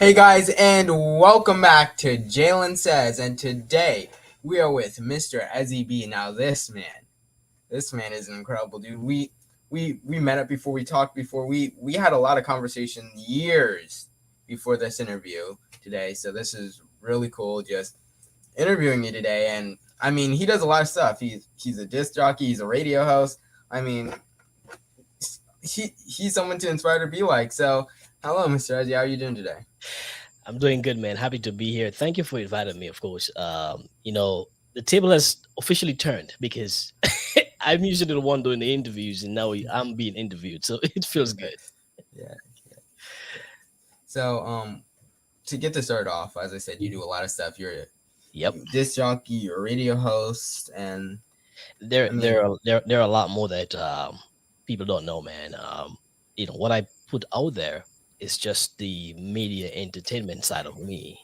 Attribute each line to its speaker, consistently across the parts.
Speaker 1: Hey guys, and welcome back to Jalen Says. And today we are with Mr. Ezzy B. Now, this man is an incredible dude. We met up before, we talked before. We had a lot of conversation years before this interview today. So this is really cool. Just interviewing you today, and I mean, he does a lot of stuff. He's a disc jockey. He's a radio host. I mean, he's someone to inspire to be like. So, hello, Mr. Ezzy. How are you doing today?
Speaker 2: I'm doing good, man. Happy to be here. Thank you for inviting me, of course. The table has officially turned because I'm usually the one doing the interviews, and now I'm being interviewed, so it feels good.
Speaker 1: Yeah. Yeah. So, to get this started off, as I said, you do a lot of stuff. You're a
Speaker 2: Yep.
Speaker 1: disc jockey, you're a radio host, and
Speaker 2: There,
Speaker 1: I
Speaker 2: there,
Speaker 1: mean,
Speaker 2: are, there, there are a lot more that people don't know, man. What I put out there is just the media entertainment side of me.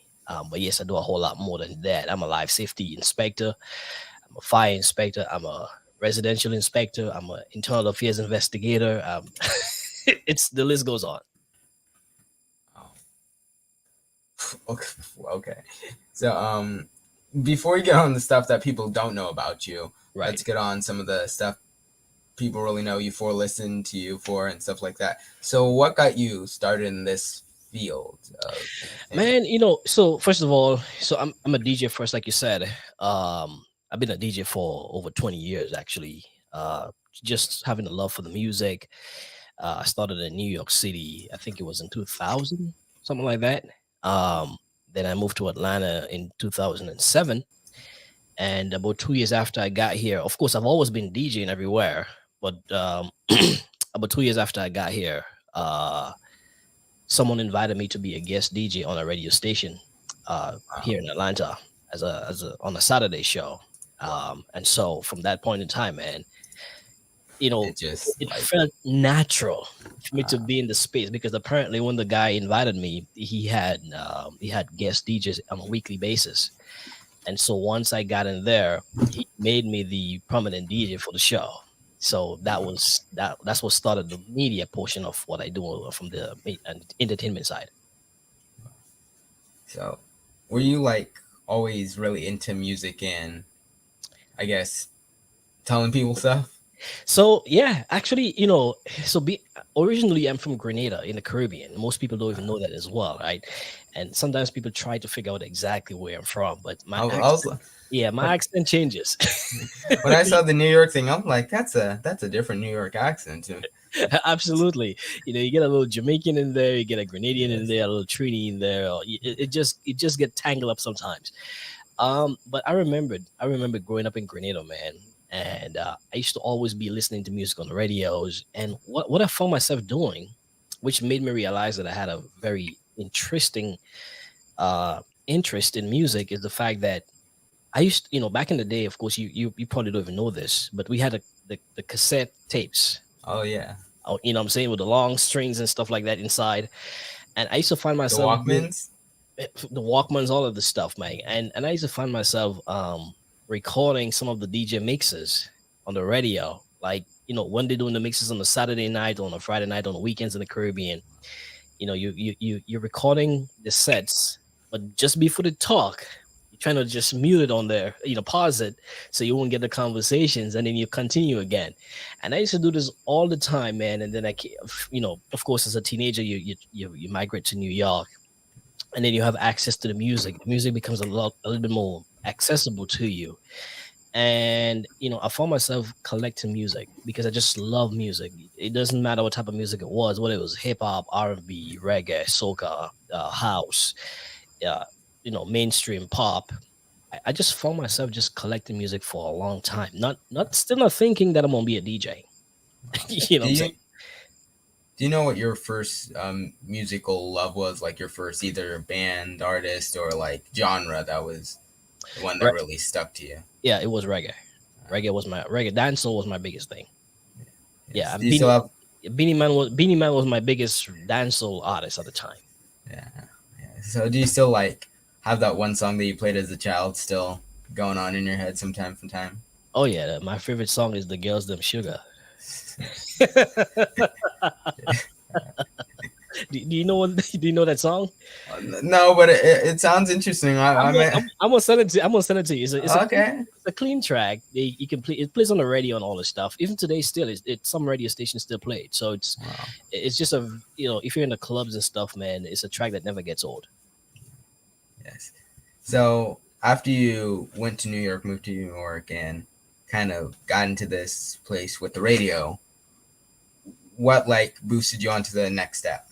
Speaker 2: But yes, I do a whole lot more than that. I'm a life safety inspector. I'm a fire inspector. I'm a residential inspector. I'm an internal affairs investigator. It's the list goes on.
Speaker 1: oh, okay, okay. So, before we get on the stuff that people don't know about you,
Speaker 2: Right.
Speaker 1: let's get on some of the stuff people really know you for, listen to you for, and stuff like that. So, what got you started in this field of entertainment?
Speaker 2: Man, so first of all, I'm a DJ first, like you said. I've been a DJ for over 20 years actually. Just having a love for the music. I started in New York City, I think it was in 2000, something like that. Then I moved to Atlanta in 2007. And about 2 years after I got here, of course, I've always been DJing everywhere, but about 2 years after I got here, someone invited me to be a guest DJ on a radio station
Speaker 1: Wow,
Speaker 2: here in Atlanta as a on a Saturday show.
Speaker 1: wow,
Speaker 2: And so from that point in time, man,
Speaker 1: it just
Speaker 2: it
Speaker 1: like,
Speaker 2: felt natural for me to
Speaker 1: uh,
Speaker 2: be in the space because apparently when the guy invited me, he had guest DJs on a weekly basis. And so once I got in there, he made me the prominent DJ for the show. So that's what started the media portion of what I do from the and entertainment side.
Speaker 1: so were you like always really into music and I guess telling people stuff?
Speaker 2: So yeah, actually, so be originally I'm from Grenada in the Caribbean. Most people don't even know that as well, right? And sometimes people try to figure out exactly where I'm from, but
Speaker 1: I was
Speaker 2: yeah, my
Speaker 1: when
Speaker 2: accent changes.
Speaker 1: when I saw the New York thing, I'm like, that's a different New York accent too.
Speaker 2: Absolutely. You get a little Jamaican in there, you get a Grenadian in
Speaker 1: Yes.
Speaker 2: there, a little Trini in there. Or it just get tangled up sometimes. But I remember growing up in Grenada, man, and I used to always be listening to music on the radios. And what I found myself doing, which made me realize that I had a very interesting interest in music, is the fact that I used, back in the day. Of course, you probably don't even know this, but we had the cassette tapes.
Speaker 1: Oh yeah.
Speaker 2: What I'm saying, with the long strings and stuff like that inside. And I used to find
Speaker 1: The
Speaker 2: myself doing
Speaker 1: Walkmans?
Speaker 2: the Walkmans, all of the stuff, man. And I used to find myself recording some of the DJ mixes on the radio, like when they're doing the mixes on a Saturday night, on a Friday night, on the weekends in the Caribbean. You're recording the sets, but just before the talk, you're trying to just mute it on there, pause it so you won't get the conversations, and then you continue again. And I used to do this all the time, man. And then of course, as a teenager, you migrate to New York, and then you have access to the music. The music becomes a little bit more accessible to you. And I found myself collecting music because I just love music. It doesn't matter what type of music it was, whether it was hip hop, R&B, reggae, soca, house, uh, mainstream pop. I just found myself just collecting music for a long time. Still not thinking that I'm gonna be a DJ. You know
Speaker 1: Do
Speaker 2: what I'm
Speaker 1: you
Speaker 2: saying?
Speaker 1: do you know what your first musical love was? Like your first either band, artist, or like genre that was the one that
Speaker 2: Right?
Speaker 1: really stuck to you?
Speaker 2: Yeah, it was reggae. Reggae dancehall was my biggest thing. Yeah,
Speaker 1: Yes.
Speaker 2: and
Speaker 1: Do you still have?
Speaker 2: Beanie Man was my biggest dancehall artist at the time.
Speaker 1: Yeah, yeah. So do you still like have that one song that you played as a child still going on in your head sometime from time?
Speaker 2: Oh yeah, my favorite song is "The Girls Them Sugar." Do you know what? Do you know that song?
Speaker 1: No, but it sounds interesting. I mean,
Speaker 2: I'm gonna send it to. I'm gonna send it to you.
Speaker 1: okay.
Speaker 2: It's a clean track. You can play. It plays on the radio and all this stuff. Even today, still, some radio stations still play it. So
Speaker 1: Wow.
Speaker 2: it's just a, if you're in the clubs and stuff, man, it's a track that never gets old.
Speaker 1: Yes. So after you went to New York, moved to New York, and kind of got into this place with the radio, what like boosted you on to the next step?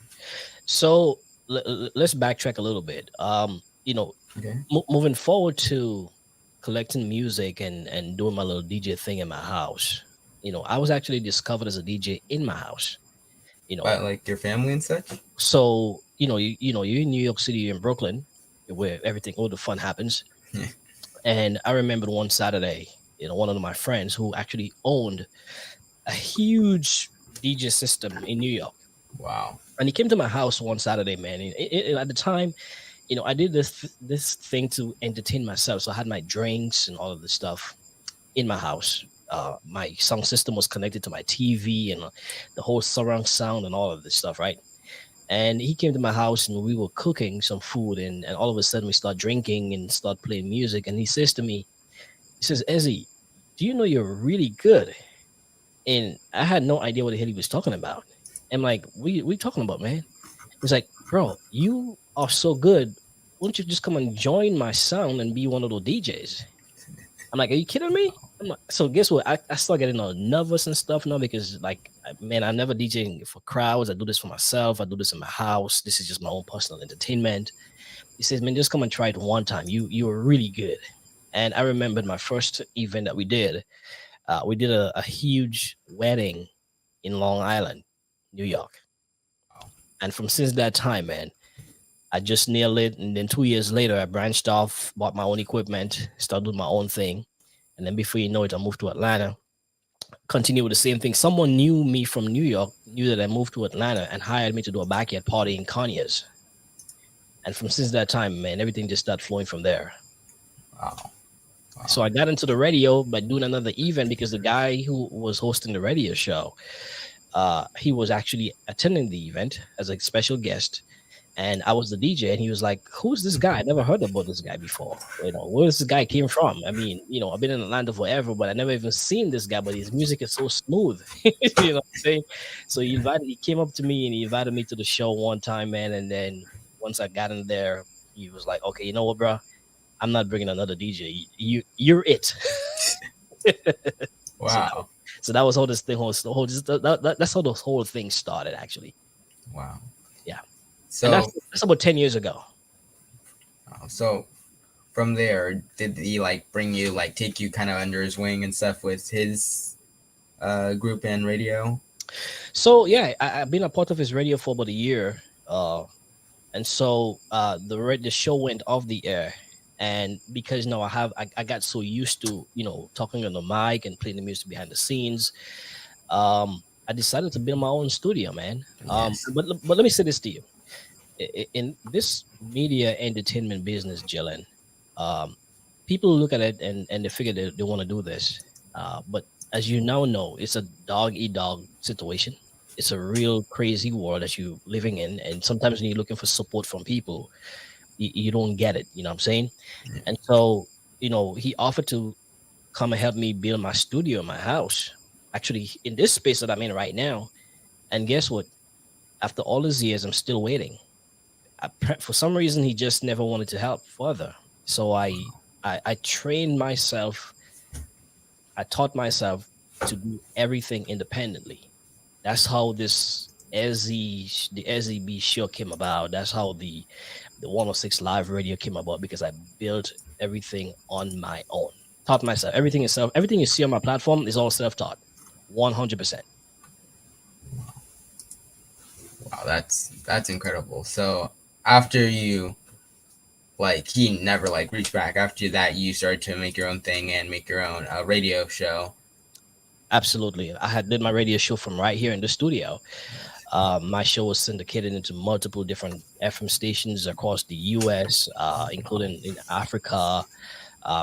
Speaker 2: So let's backtrack a little bit.
Speaker 1: Okay.
Speaker 2: Moving forward to collecting music and doing my little DJ thing in my house. I was actually discovered as a DJ in my house. You know,
Speaker 1: But like your family and such?
Speaker 2: so you're in New York City, you're in Brooklyn, where everything, all the fun happens.
Speaker 1: Yeah.
Speaker 2: And I remember one Saturday, one of my friends who actually owned a huge DJ system in New York.
Speaker 1: Wow.
Speaker 2: And he came to my house one Saturday, man. At the time, I did this thing to entertain myself. So I had my drinks and all of this stuff in my house. My sound system was connected to my TV and the whole surround sound and all of this stuff, right? And he came to my house and we were cooking some food, and all of a sudden we start drinking and start playing music. And he says to me, he says, Ezzy, do you know you're really good? And I had no idea what the hell he was talking about. I'm like, we talking about, man? He's like, bro, you are so good. Why don't you just come and join my sound and be one of those DJs? I'm like, are you kidding me? I'm like, so guess what? I start getting all nervous and stuff now because, like, man, I'm never DJing for crowds. I do this for myself. I do this in my house. This is just my own personal entertainment. He says, man, just come and try it one time. You are really good. And I remembered my first event that we did. We did a huge wedding in Long Island, New York. And from since that time, man, I just nailed it. And then 2 years later, I branched off, bought my own equipment, started doing my own thing. And then before you know it, I moved to Atlanta, continue with the same thing. Someone knew me from New York, knew that I moved to Atlanta and hired me to do a backyard party in Conyers. And from since that time, man, everything just started flowing from there.
Speaker 1: Wow. Wow.
Speaker 2: So I got into the radio by doing another event because the guy who was hosting the radio show, he was actually attending the event as a special guest. And I was the DJ, and he was like, "Who's this guy? I never heard about this guy before. Where this guy came from? I mean, I've been in Atlanta forever, but I never even seen this guy. But his music is so smooth, you know what I'm saying?" So he came up to me and he invited me to the show one time, man. And then once I got in there, he was like, "Okay, you know what, bro? I'm not bringing another DJ. You're it."
Speaker 1: Wow.
Speaker 2: So that was how this thing that's how the whole thing started, actually.
Speaker 1: Wow.
Speaker 2: Yeah.
Speaker 1: So
Speaker 2: And that's about 10 years ago.
Speaker 1: so from there, did he like bring you like take you kind of under his wing and stuff with his group and radio?
Speaker 2: So yeah, I've been a part of his radio for about a year. And so the show went off the air. And because I got so used to talking on the mic and playing the music behind the scenes, I decided to build my own studio, man.
Speaker 1: Yes.
Speaker 2: But let me say this to you: in this media entertainment business, Jalen, um, people look at it and they figure they want to do this, but as you now know, it's a dog eat dog situation. It's a real crazy world that you're living in, and sometimes when you're looking for support from people, you don't get it. You know what I'm saying?
Speaker 1: Yeah.
Speaker 2: And so, he offered to come and help me build my studio in my house, actually in this space that I'm in right now. And guess what? After all these years, I'm still waiting. For some reason, he just never wanted to help further. So I trained myself. I taught myself to do everything independently. That's how the Ezzy B show came about. That's how the 106 live radio came about, because I built everything on my own. Taught myself everything you see on my platform is all self-taught, 100%.
Speaker 1: Wow, that's incredible. So after you like he never like reached back after that you started to make your own thing and make your own radio show.
Speaker 2: Absolutely. I had did my radio show from right here in the studio. My show was syndicated into multiple different FM stations across the US, including in Africa,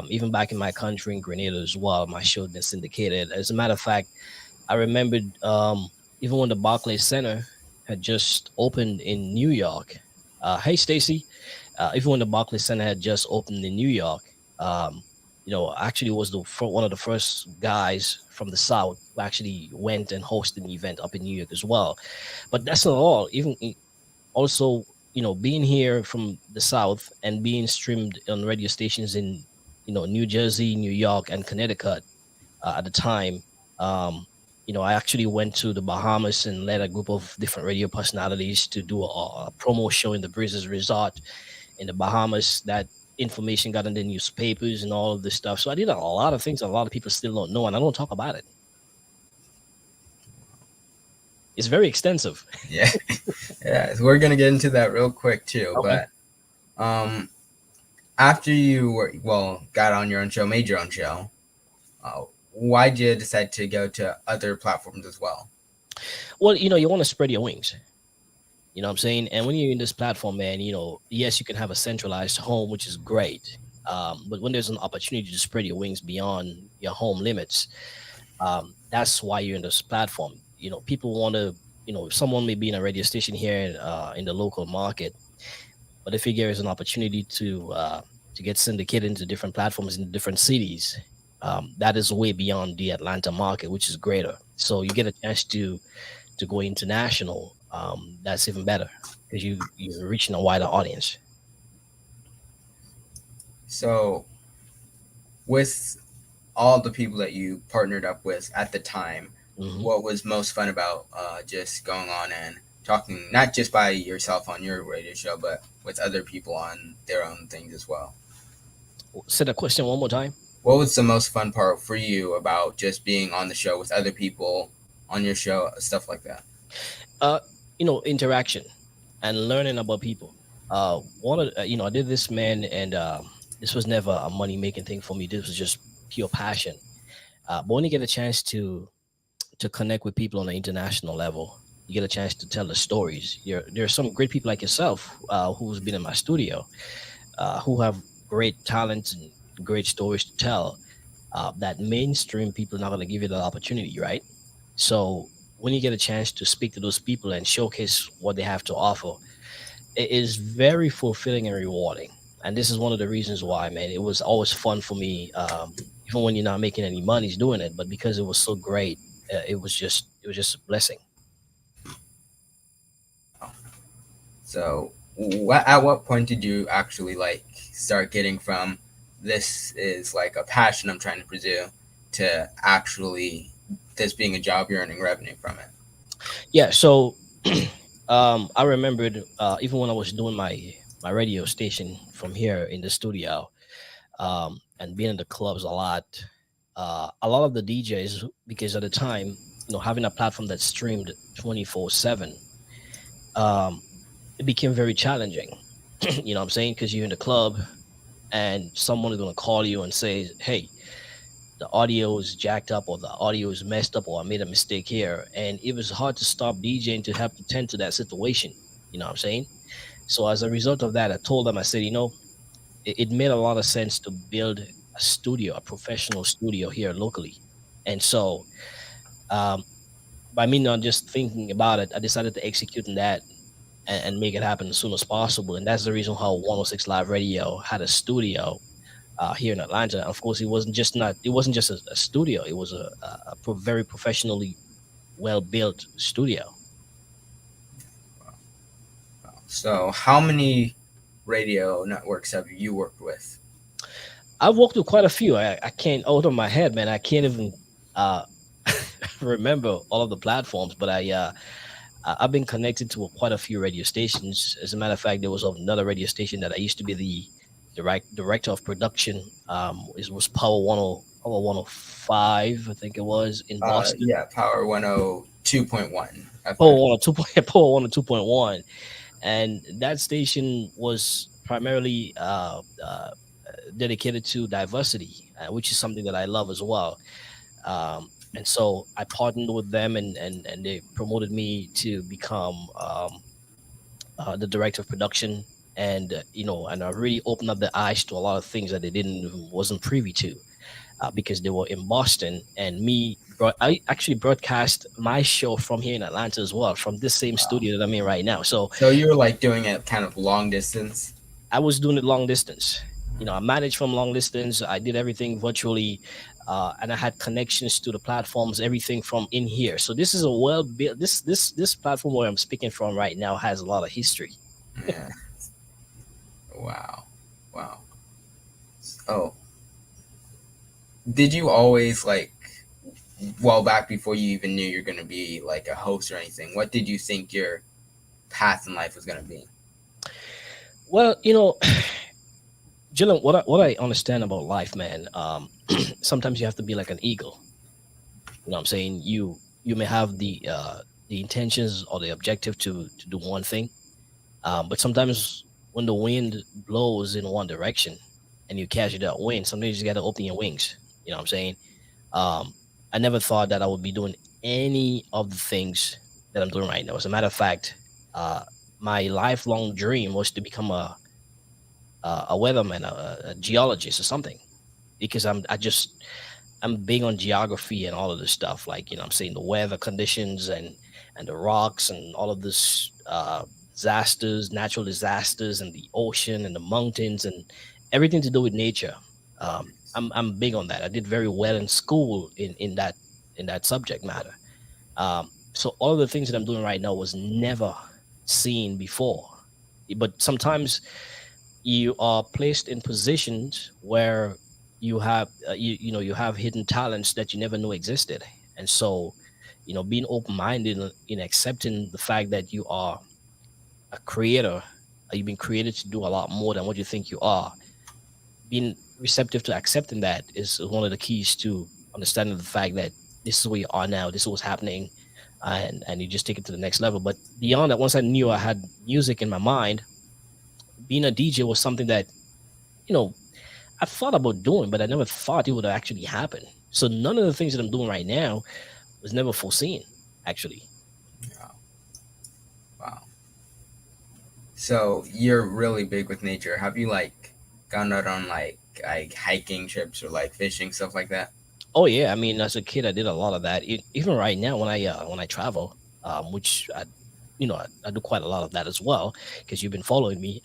Speaker 2: even back in my country in Grenada as well. My show had been syndicated. As a matter of fact, I remembered even when the Barclays Center had just opened in New York. Hey, Stacy. Even when the Barclays Center had just opened in New York, um, actually was one of the first guys from the South who actually went and hosted an event up in New York as well. But that's not all. Also, being here from the South and being streamed on radio stations in, New Jersey, New York, and Connecticut at the time. Um, I actually went to the Bahamas and led a group of different radio personalities to do a promo show in the Breezes Resort in the Bahamas. That information got in the newspapers and all of this stuff. So I did a lot of things a lot of people still don't know, and I don't talk about it. It's very extensive.
Speaker 1: Yeah, yeah. So we're gonna get into that real quick too.
Speaker 2: Okay.
Speaker 1: But um, after you got on your own show, made your own show, why did you decide to go to other platforms as well?
Speaker 2: Well, you want to spread your wings. You know what I'm saying? And when you're in this platform, man, yes, you can have a centralized home, which is great. But when there's an opportunity to spread your wings beyond your home limits, that's why you're in this platform. People want to, someone may be in a radio station here in the local market, but if there is an opportunity to get syndicated into different platforms in different cities, that is way beyond the Atlanta market, which is greater. So you get a chance to go international. That's even better because you're reaching a wider audience.
Speaker 1: So, with all the people that you partnered up with at the time,
Speaker 2: Hmm.
Speaker 1: what was most fun about just going on and talking, not just by yourself on your radio show, but with other people on their own things as well?
Speaker 2: Say the question one more time.
Speaker 1: What was the most fun part for you about just being on the show with other people on your show, stuff like that?
Speaker 2: Uh, interaction and learning about people. One of I did this, man, and this was never a money making thing for me. This was just pure passion. But when you get a chance to connect with people on an international level, you get a chance to tell the stories. There are some great people like yourself who's been in my studio, who have great talents and great stories to tell. That mainstream people are not going to give you the opportunity, right? So when you get a chance to speak to those people and showcase what they have to offer, it is very fulfilling and rewarding. And this is one of the reasons why, man, it was always fun for me, even when you're not making any money doing it. But because it was so great, it was just a blessing.
Speaker 1: So, at what point did you actually like start getting from this is like a passion I'm trying to pursue to actually this being a job you're earning revenue from it?
Speaker 2: Yeah. So I remembered even when I was doing my radio station from here in the studio, and being in the clubs a lot of the DJs, because at the time, having a platform that streamed 24/7, um, it became very challenging. You know what I'm saying? Because you're in the club and someone is going to call you and say, hey, the audio is jacked up or the audio is messed up or I made a mistake here. And it was hard to stop DJing to have to tend to that situation. You know what I'm saying? So as a result of that, I told them, I said, it made a lot of sense to build a studio, a professional studio here locally. And so, um, by me not just thinking about it, I decided to execute on that and make it happen as soon as possible. And that's the reason how 106 Live Radio had a studio here in Atlanta. Of course, it wasn't just a studio; it was a very professionally well built studio.
Speaker 1: So, how many radio networks have you worked with?
Speaker 2: I've worked with quite a few. I can't out of my head, man. I can't even uh, remember all of the platforms, but I've been connected to quite a few radio stations. As a matter of fact, there was another radio station that I used to be the director of production. It was Power 105, I think it was in Boston.
Speaker 1: Yeah, Power 102.1
Speaker 2: Power
Speaker 1: FM.
Speaker 2: 102 Power 102.1, and that station was primarily dedicated to diversity, which is something that I love as well. And so I partnered with them, and they promoted me to become the director of production, and I really opened up the eyes to a lot of things that they didn't wasn't privy to, because they were in Boston, and me I actually broadcast my show from here in Atlanta as well, from this same
Speaker 1: Wow.
Speaker 2: studio that I'm in right now. So
Speaker 1: So you were like doing it kind of long distance.
Speaker 2: I was doing it long distance. I managed from long distance. I did everything virtually, and I had connections to the platforms, everything from in here. So this is a well built. This platform where I'm speaking from right now has a lot of history.
Speaker 1: Yeah. Wow. Wow. Oh, did you always like, well, back before you even knew you're gonna be like a host or anything? What did you think your path in life was gonna be?
Speaker 2: Well, Jillian, what I understand about life, man. Sometimes you have to be like an eagle. What I'm saying? You may have the intentions or the objective to do one thing, but sometimes when the wind blows in one direction and you catch that wind, sometimes you just got to open your wings. You know what I'm saying? Um, I never thought that I would be doing any of the things that I'm doing right now. As a matter of fact, uh, my lifelong dream was to become a weatherman, a geologist, or something, because I'm big on geography and all of this stuff. Like, I'm saying the weather conditions and the rocks and all of this disasters, natural disasters, and the ocean and the mountains and everything to do with nature. I'm big on that. I did very well in school in that subject matter. So all of the things that I'm doing right now was never seen before. But sometimes you are placed in positions where you have you have hidden talents that you never knew existed. And so being open-minded in accepting the fact that you are a creator, you've been created to do a lot more than what you think you are. Being receptive to accepting that is one of the keys to understanding the fact that this is where you are now, this is what's happening, and you just take it to the next level. But beyond that, once I knew I had music in my mind, being a DJ was something that you know I thought about doing, but I never thought it would actually happen. So none of the things that I'm doing right now was never foreseen, actually.
Speaker 1: Wow. Wow. So you're really big with nature. Have you like gone out on like hiking trips or like fishing stuff like that?
Speaker 2: Oh yeah, I mean, as a kid, I did a lot of that. Even right now, when I travel, which I do quite a lot of that as well, because you've been following me.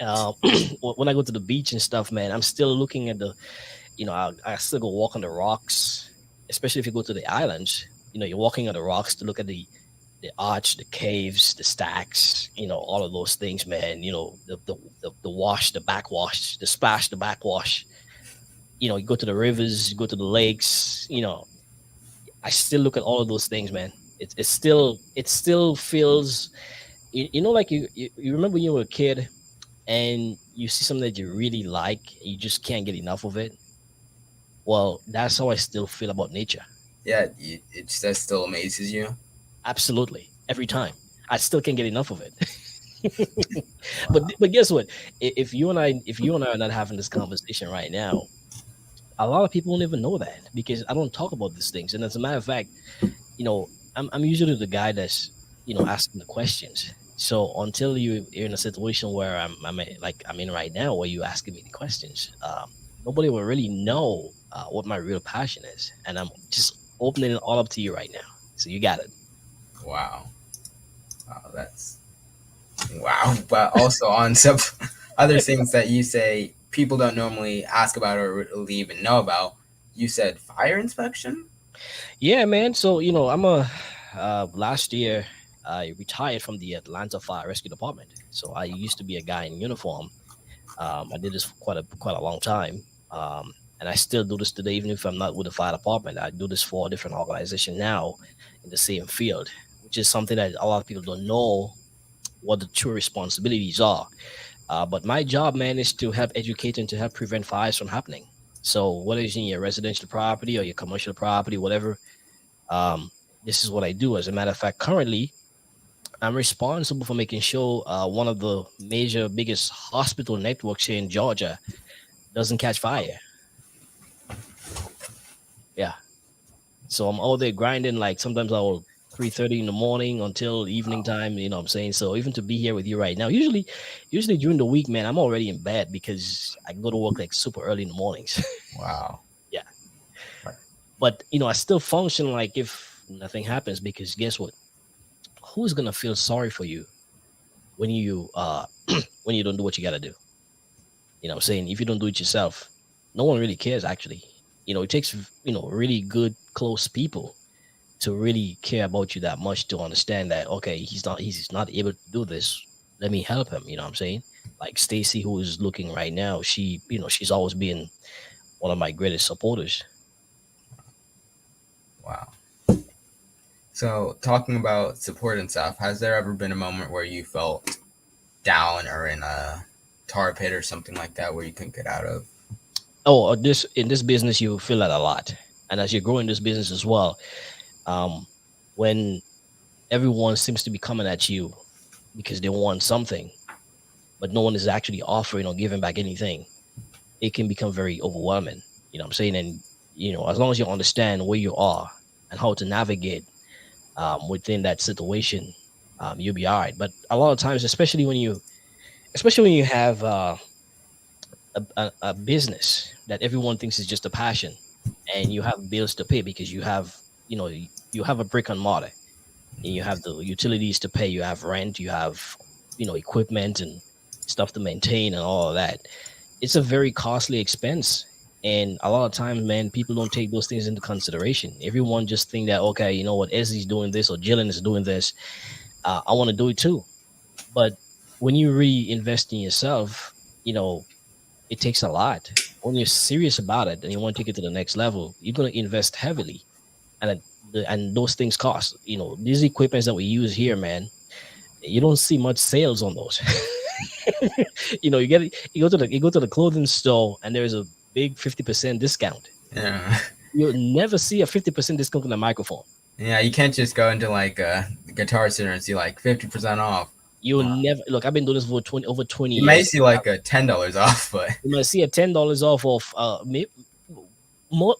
Speaker 2: When I go to the beach and stuff, man, I'm still looking at I still go walk on the rocks, especially if you go to the islands. You're walking on the rocks to look at the arch, the caves, the stacks, all of those things, man. The wash, the backwash, the splash, the backwash. You go to the rivers, you go to the lakes. I still look at all of those things, man. It still feels, like you remember when you were a kid and you see something that you really like, you just can't get enough of it. Well, that's how I still feel about nature.
Speaker 1: Yeah, that still amazes you.
Speaker 2: Absolutely, every time. I still can't get enough of it. but
Speaker 1: Wow.
Speaker 2: but guess what? If you and I are not having this conversation right now, a lot of people won't even know that because I don't talk about these things. And as a matter of fact, I'm usually the guy that's asking the questions. So until you're in a situation where I'm in right now, where you asking me the questions, nobody will really know what my real passion is, and I'm just opening it all up to you right now. So you got it.
Speaker 1: Wow. Wow. That's wow. But also on some other things that you say people don't normally ask about or really even know about. You said fire inspection.
Speaker 2: Yeah, man. So I'm a last year I retired from the Atlanta Fire Rescue Department. So I used to be a guy in uniform. I did this for quite a long time, and I still do this today, even if I'm not with the fire department. I do this for a different organization now in the same field, which is something that a lot of people don't know what the true responsibilities are. But my job, man, is to help educate and to help prevent fires from happening. So whether it's in your residential property or your commercial property, whatever, um, this is what I do. As a matter of fact, currently I'm responsible for making sure one of the major, biggest hospital networks here in Georgia doesn't catch fire. Yeah. So I'm all there grinding. Like sometimes I'll 3:30 in the morning until evening
Speaker 1: Wow.
Speaker 2: time. You know what I'm saying? So even to be here with you right now, usually during the week, man, I'm already in bed because I go to work like super early in the mornings.
Speaker 1: Wow.
Speaker 2: Yeah. But I still function like if nothing happens, because guess what? Who's gonna feel sorry for you when you when you don't do what you gotta do? You know what I'm saying? If you don't do it yourself, no one really cares actually. It takes really good close people to really care about you that much to understand that okay, he's not able to do this. Let me help him. You know what I'm saying? Like Stacy, who is looking right now, she's always been one of my greatest supporters.
Speaker 1: Wow. So, talking about support and stuff, has there ever been a moment where you felt down or in a tar pit or something like that where you couldn't get out of?
Speaker 2: Oh, this in this business you feel that a lot, and as you grow in this business as well, um, when everyone seems to be coming at you because they want something, but no one is actually offering or giving back anything, it can become very overwhelming. You know what I'm saying? And as long as you understand where you are and how to navigate within that situation, you'll be all right. But a lot of times, especially when you have a business that everyone thinks is just a passion, and you have bills to pay because you have a brick and mortar, and you have the utilities to pay, you have rent, you have equipment and stuff to maintain and all of that. It's a very costly expense, and a lot of times, man, people don't take those things into consideration. Everyone just think that okay, you know what, Ezzy's doing this or Jalen is doing this, I want to do it too. But when you really invest in yourself, it takes a lot. When you're serious about it and you want to take it to the next level, you're going to invest heavily, and those things cost. These equipments that we use here, man, you don't see much sales on those. You go to the clothing store and there's a big 50% discount.
Speaker 1: Yeah.
Speaker 2: You'll never see a 50% discount on a microphone.
Speaker 1: Yeah, you can't just go into like a Guitar Center and see like 50% off.
Speaker 2: You'll never look. I've been doing this for over 20
Speaker 1: You may
Speaker 2: years.
Speaker 1: see like a $10 off, but
Speaker 2: You might see a $10 off of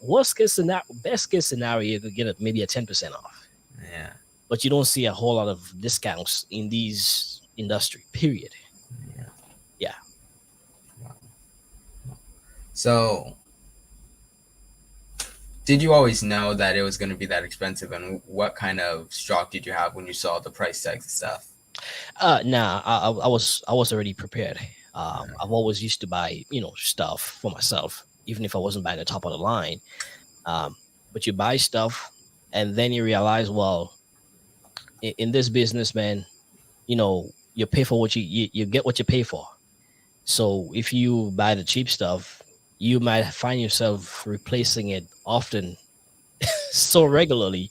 Speaker 2: worst case scenario, best case scenario, you could get maybe a 10% off.
Speaker 1: yeah.
Speaker 2: But you don't see a whole lot of discounts in these industry. Period.
Speaker 1: Yeah.
Speaker 2: Yeah.
Speaker 1: So, did you always know that it was going to be that expensive, and what kind of shock did you have when you saw the price tags and stuff?
Speaker 2: Nah, I was already prepared. I've always used to buy stuff for myself, even if I wasn't buying the top of the line. Um, but you buy stuff, and then you realize, well, in this business, man, you pay for what you get what you pay for. So if you buy the cheap stuff, you might find yourself replacing it often, so regularly,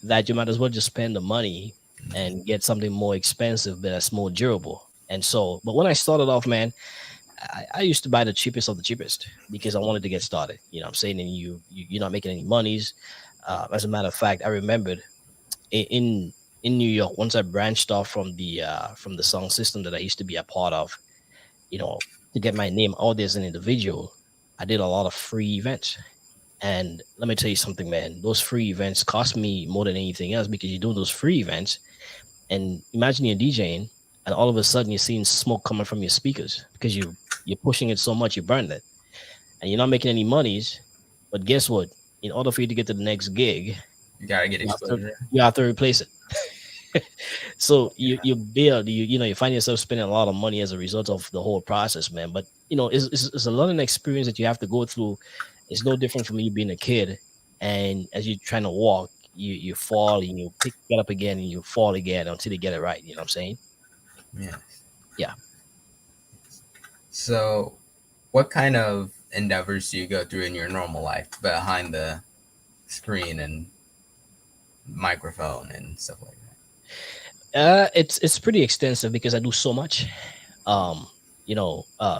Speaker 2: that you might as well just spend the money and get something more expensive but that's more durable. And so, but when I started off, man, I used to buy the cheapest of the cheapest because I wanted to get started. You know what I'm saying? And you're not making any monies. As a matter of fact, I remembered in New York, once I branched off from the song system that I used to be a part of, to get my name out there as an individual, I did a lot of free events. And let me tell you something, man. Those free events cost me more than anything else because you're doing those free events. And imagine you're DJing, and all of a sudden you're seeing smoke coming from your speakers because you're pushing it so much you burned it, and you're not making any monies. But guess what? In order for you to get to the next gig,
Speaker 1: You gotta get
Speaker 2: you have to
Speaker 1: exposure.
Speaker 2: you have to replace it. So you build you find yourself spending a lot of money as a result of the whole process, man. But it's a learning experience that you have to go through. It's no different from you being a kid, and as you're trying to walk, you fall and get up again and you fall again until you get it right. You know what I'm saying?
Speaker 1: Yeah.
Speaker 2: Yeah.
Speaker 1: So, what kind of endeavors do you go through in your normal life behind the screen and microphone and stuff like that?
Speaker 2: It's pretty extensive because I do so much. Um,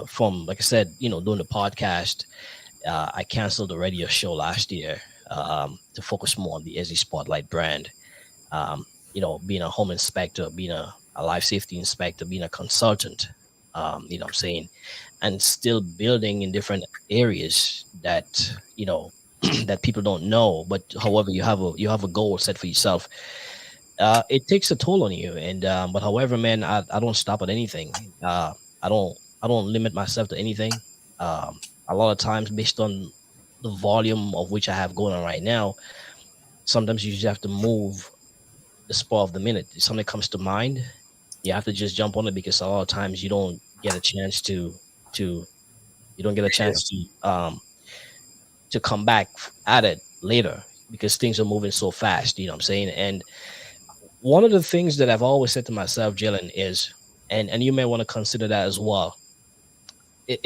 Speaker 2: from like I said, doing the podcast. I canceled the radio show last year to focus more on the Ezzy Spotlight brand. Being a home inspector, being a life safety inspector, being a consultant, what I'm saying, and still building in different areas that, that people don't know. But however, you have a goal set for yourself. It takes a toll on you. And, but however, man, I don't stop at anything. I don't limit myself to anything. A lot of times based on the volume of which I have going on right now, sometimes you just have to move the spur of the minute. If something comes to mind, you have to just jump on it because a lot of times you don't get a chance to you don't get a
Speaker 1: Yeah.
Speaker 2: chance to come back at it later because things are moving so fast. You know what I'm saying? And one of the things that I've always said to myself, Jalen, is, and you may want to consider that as well.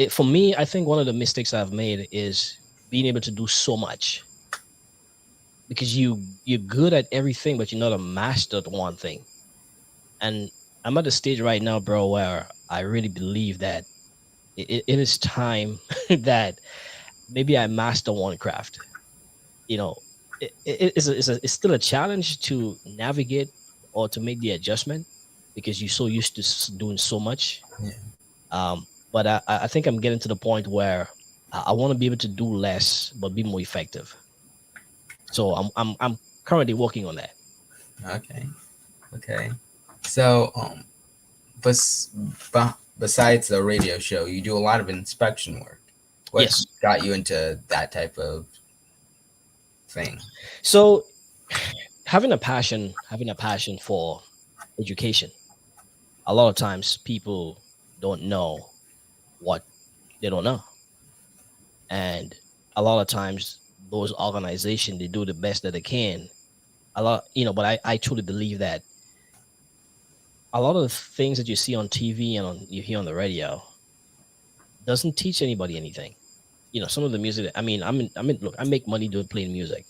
Speaker 2: For me, I think one of the mistakes I've made is being able to do so much because you're good at everything, but you're not a master at one thing. And I'm at a stage right now, bro, where I really believe that it is time that maybe I master one craft. You know, it's still a challenge to navigate or to make the adjustment because you're so used to doing so much.
Speaker 1: Yeah.
Speaker 2: But I think I'm getting to the point where I want to be able to do less but be more effective. So I'm currently working on that.
Speaker 1: Okay. Okay. So, bes- besides the radio show, you do a lot of inspection work. What
Speaker 2: Yes.
Speaker 1: got you into that type of thing?
Speaker 2: So having a passion for education. A lot of times people don't know what they don't know, and a lot of times those organizations they do the best that they can. A lot, but I truly believe that a lot of the things that you see on TV and you hear on the radio doesn't teach anybody anything. Some of the music. Look, I make money doing playing music.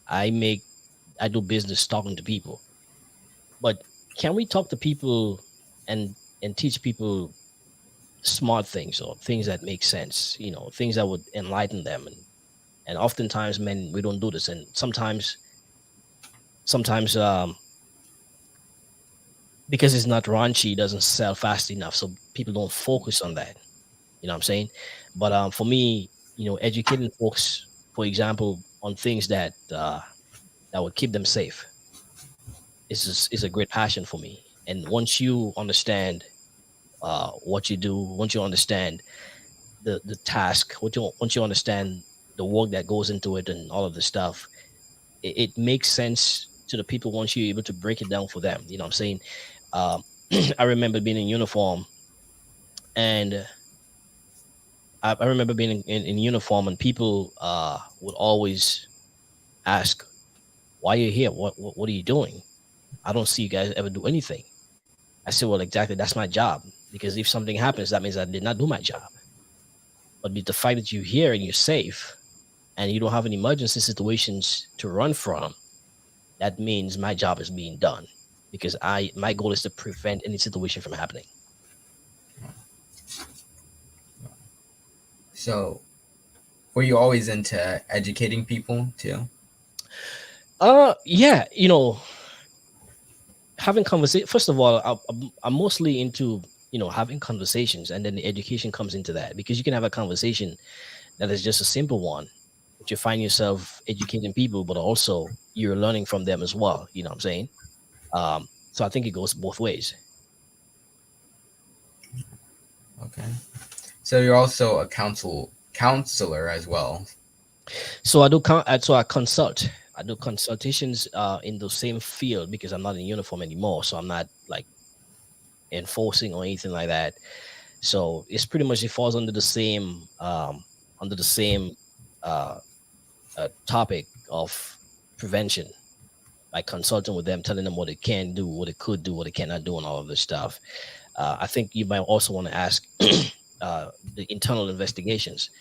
Speaker 2: I make, I do business talking to people. But can we talk to people and teach people smart things or things that make sense? Things that would enlighten them. And oftentimes, men, we don't do this. And sometimes because it's not raunchy, it doesn't sell fast enough, so people don't focus on that. You know what I'm saying? But for me, educating folks, for example, on things that would keep them safe is a great passion for me. And once you understand what you do, once you understand the task, once you understand the work that goes into it and all of the stuff, it makes sense to the people once you're able to break it down for them. You know what I'm saying? Um, I remember being in uniform, and I remember being in uniform, and people would always ask, "Why are you here? What are you doing? I don't see you guys ever do anything." I said, "Well, exactly. That's my job. Because if something happens, that means I did not do my job. But the fact that you're here and you're safe, and you don't have any emergency situations to run from, that means my job is being done. Because my goal is to prevent any situation from happening."
Speaker 1: So, were you always into educating people too?
Speaker 2: Yeah, having conversation. First of all, I'm mostly into having conversations, and then the education comes into that because you can have a conversation that is just a simple one, but you find yourself educating people, but also you're learning from them as well. You know what I'm saying? So I think it goes both ways.
Speaker 1: Okay. So you're also a counselor as well.
Speaker 2: So I consult. I do consultations in the same field because I'm not in uniform anymore, so I'm not like enforcing or anything like that. So it's pretty much, it falls under the same uh, topic of prevention, like consulting with them, telling them what they can do, what they could do, what they cannot do, and all of this stuff. I think you might also want to ask the internal investigations.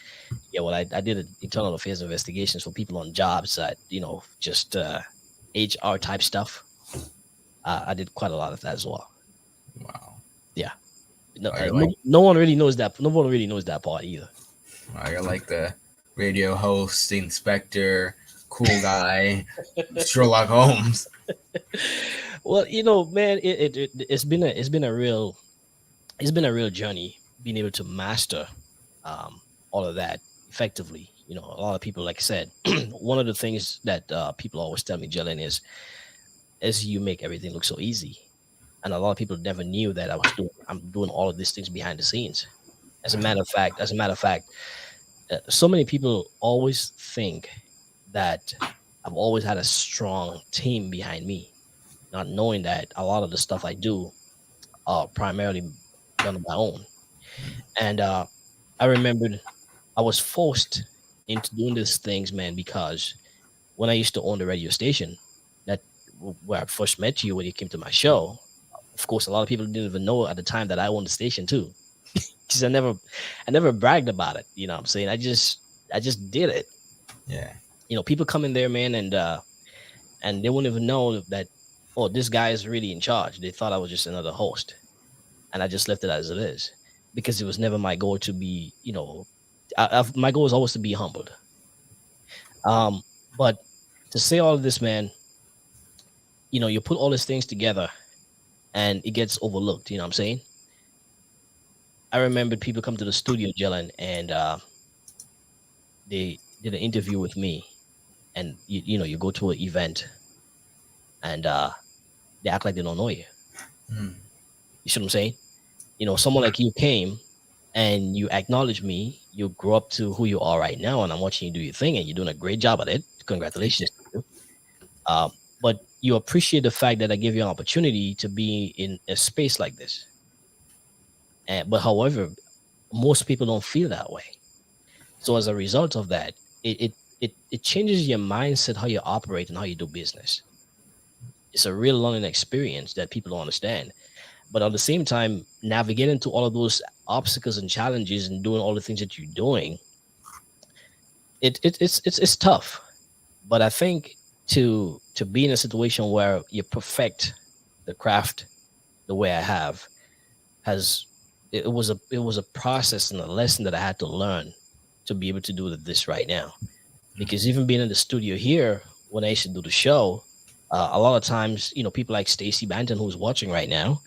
Speaker 2: Yeah, well, I did internal affairs investigations for people on jobs that just HR type stuff. I did quite a lot of that as well.
Speaker 1: Wow.
Speaker 2: Yeah, no,
Speaker 1: Oh, you're like
Speaker 2: no one really knows that. No one really knows that part either.
Speaker 1: you're like the radio host, the inspector, cool guy, Sherlock Holmes.
Speaker 2: Well, man, it's been a real journey being able to master um, all of that effectively. A lot of people, like I said, one of the things that people always tell me, Jalen, is you make everything look so easy, and a lot of people never knew that I'm doing all of these things behind the scenes. As a matter of fact, So many people always think that I've always had a strong team behind me, not knowing that a lot of the stuff I do are primarily done on my own. And I remembered I was forced into doing these things, man, because when I used to own the radio station, that where I first met you when you came to my show, of course, a lot of people didn't even know at the time that I owned the station too, because I never bragged about it. You know what I'm saying? I just did it.
Speaker 1: Yeah.
Speaker 2: You know, people come in there, man, and they wouldn't even know that, oh, this guy is really in charge. They thought I was just another host, and I just left it as it is because it was never my goal to be, you know, my goal was always to be humbled. Um, but to say all of this, man, you know, you put all these things together and it gets overlooked. You know what I'm saying? I remember people come to the studio, Jalen, and they did an interview with me, and you know, you go to an event, and they act like they don't know you.
Speaker 1: Mm.
Speaker 2: You see what I'm saying? You know, someone like you came and you acknowledge me, you grow up to who you are right now, and I'm watching you do your thing, and you're doing a great job at it.
Speaker 1: Thank you.
Speaker 2: Congratulations to you. But you appreciate the fact that I give you an opportunity to be in a space like this. But however, most people don't feel that way. So as a result of that, it changes your mindset, how you operate, and how you do business. It's a real learning experience that people don't understand. But at the same time, navigating through all of those obstacles and challenges and doing all the things that you're doing, it's tough. But I think to be in a situation where you perfect the craft the way I have has it was a process and a lesson that I had to learn to be able to do this right now. Because even being in the studio here when I used to do the show, a lot of times, you know, people like Stacy Banton, who's watching right now,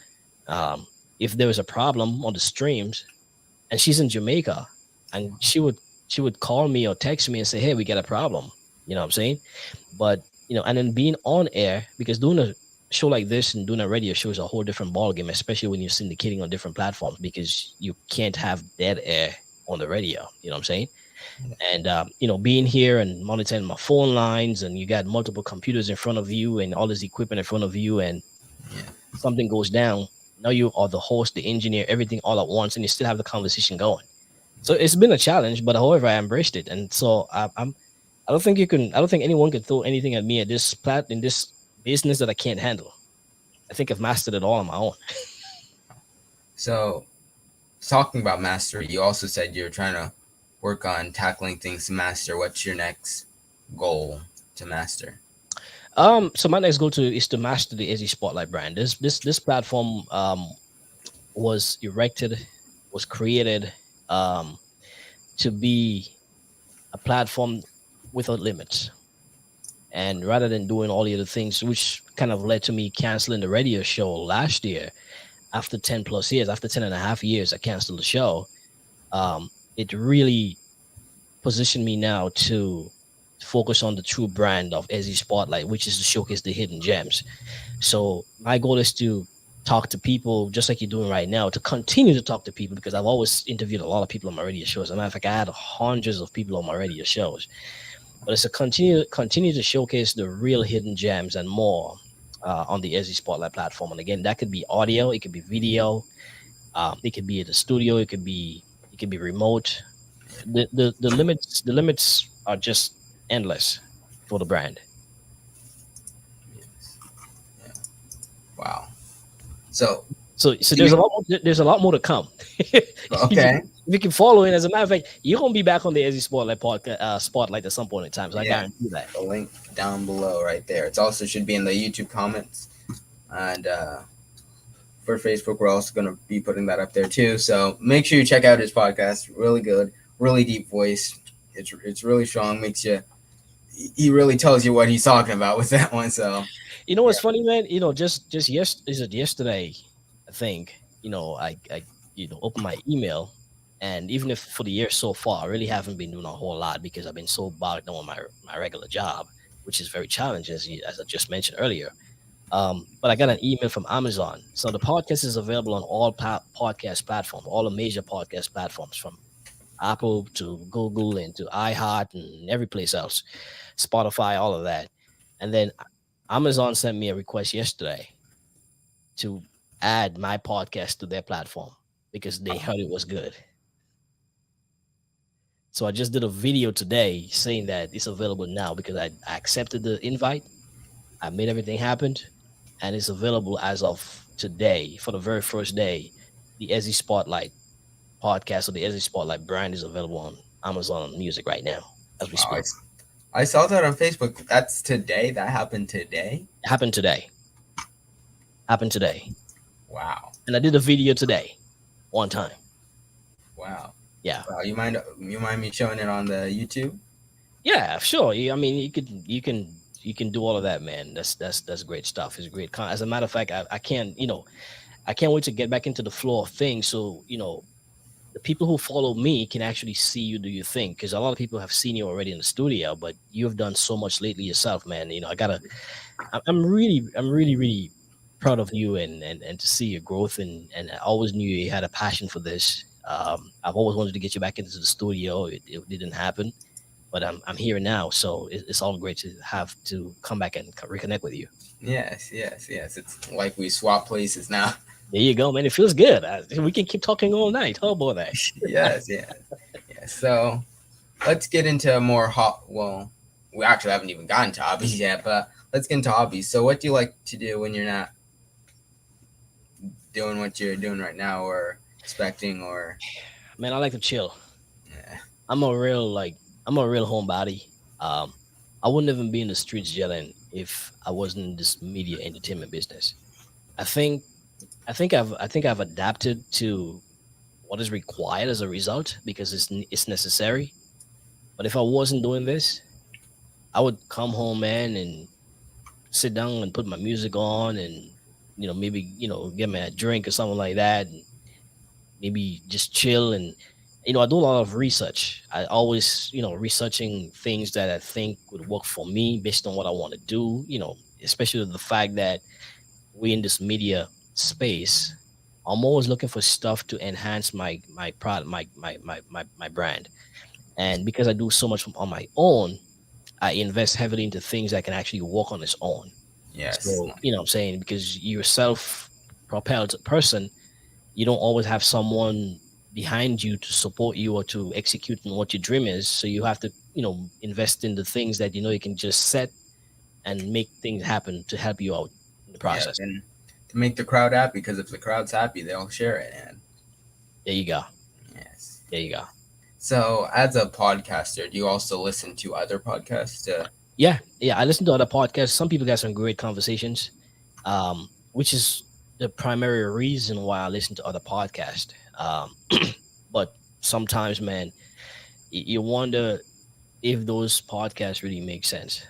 Speaker 2: um, if there was a problem on the streams, and she's in Jamaica, and she would call me or text me and say, "Hey, we got a problem." You know what I'm saying? But you know, and then being on air, because doing a show like this and doing a radio show is a whole different ballgame, especially when you're syndicating on different platforms, because you can't have dead air on the radio. You know what I'm saying? And you know, being here and monitoring my phone lines, and you got multiple computers in front of you and all this equipment in front of you, and
Speaker 1: Yeah.
Speaker 2: something goes down, now you are the host, the engineer, everything all at once, and you still have the conversation going. So it's been a challenge, but however, I embraced it, and so I'm. I don't think you can. I don't think anyone can throw anything at me at this in this business that I can't handle. I think I've mastered it all on my own.
Speaker 1: So, talking about mastery, you also said you're trying to work on tackling things to master. What's your next goal to master?
Speaker 2: So my next goal is to master the Ezzy Spotlight brand. This platform was erected, was created um, to be a platform without limits. And rather than doing all the other things, which kind of led to me canceling the radio show last year after 10 plus years, after 10 and a half years, I canceled the show. It really positioned me now to focus on the true brand of Ezzy Spotlight, which is to showcase the hidden gems. So my goal is to talk to people just like you're doing right now, to continue to talk to people, because I've always interviewed a lot of people on my radio shows. As a matter of fact, I had hundreds of people on my radio shows. But it's a continue to showcase the real hidden gems and more on the Ezzy Spotlight platform. And again, that could be audio, it could be video, it could be at the studio, it could be remote. The limits are just endless for the brand.
Speaker 1: Yes. Yeah. Wow. So,
Speaker 2: So
Speaker 1: do you?
Speaker 2: there's a lot more to come.
Speaker 1: Okay.
Speaker 2: If you can follow it, as a matter of fact, you're gonna be back on the Ezzy Spotlight podcast, Spotlight at some point in time. So I
Speaker 1: Yeah.
Speaker 2: guarantee that.
Speaker 1: The link down below, right there. It also should be in the YouTube comments, and for Facebook, we're also going to be putting that up there too. So make sure you check out his podcast. Really good, really deep voice. It's really strong. Makes you. He really tells you what he's talking about with that one. So
Speaker 2: You know
Speaker 1: yeah.
Speaker 2: what's funny, man? You know, just is it yesterday? I think I opened my email, and even if for the year so far, I really haven't been doing a whole lot because I've been so bogged down on my regular job, which is very challenging, as I just mentioned earlier. But I got an email from Amazon. So the podcast is available on all podcast platforms, all the major podcast platforms, from Apple to Google and to iHeart and every place else, Spotify, all of that. And then Amazon sent me a request yesterday to add my podcast to their platform because they heard it was good. So I just did a video today saying that it's available now because I accepted the invite. I made everything happen, and it's available as of today for the very first day. The Ezzy Spotlight podcast or the Ezzy Spotlight brand is available on Amazon Music right now as we
Speaker 1: Wow,
Speaker 2: speak.
Speaker 1: I saw that on Facebook. That's today. That happened today.
Speaker 2: It happened today. Happened today.
Speaker 1: Wow.
Speaker 2: And I did a video today, one time.
Speaker 1: Wow.
Speaker 2: Yeah.
Speaker 1: Wow. You mind me showing it on the YouTube?
Speaker 2: Yeah, sure. I mean, you can do all of that, man. That's great stuff. It's great. As a matter of fact, I can't I can't wait to get back into the flow of things. So the people who follow me can actually see you do your thing because a lot of people have seen you already in the studio, but you've done so much lately yourself, man. I'm really proud of you and to see your growth and I always knew you had a passion for this. I've always wanted to get you back into the studio. It didn't happen, but I'm here now, so it's all great to have to come back and reconnect with you.
Speaker 1: Yes, yes, yes. It's like we swap places now.
Speaker 2: There you go, man. It feels good. We can keep talking all night. How about that?
Speaker 1: Yes, yes, yes. So let's get into more hot. Well, we actually haven't even gotten to hobbies yet, but let's get into hobbies. So, what do you like to do when you're not doing what you're doing right now, or expecting, or
Speaker 2: Man, I like to chill.
Speaker 1: yeah,
Speaker 2: I'm a real like I'm a real homebody. Um, I wouldn't even be in the streets yelling if I wasn't in this media entertainment business. I think I think I've adapted to what is required as a result because it's necessary. But if I wasn't doing this, I would come home, man, and sit down and put my music on and maybe get me a drink or something like that and maybe just chill and I do a lot of research. I always researching things that I think would work for me based on what I want to do, especially the fact that we in this media space. I'm always looking for stuff to enhance my product, my brand. And because I do so much on my own, I invest heavily into things that can actually work on its own.
Speaker 1: yes,
Speaker 2: So, what I'm saying, because you're a self propelled person, you don't always have someone behind you to support you or to execute on what your dream is. So you have to, invest in the things that you can just set and make things happen to help you out in the
Speaker 1: yeah,
Speaker 2: process.
Speaker 1: and to make the crowd happy, because if the crowd's happy, they'll share it. And
Speaker 2: There you go.
Speaker 1: yes.
Speaker 2: There you go.
Speaker 1: So, as a podcaster, do you also listen to other podcasts?
Speaker 2: Yeah, yeah. I listen to other podcasts. Some people got some great conversations, which is the primary reason why I listen to other podcasts. But sometimes, man, you wonder if those podcasts really make sense.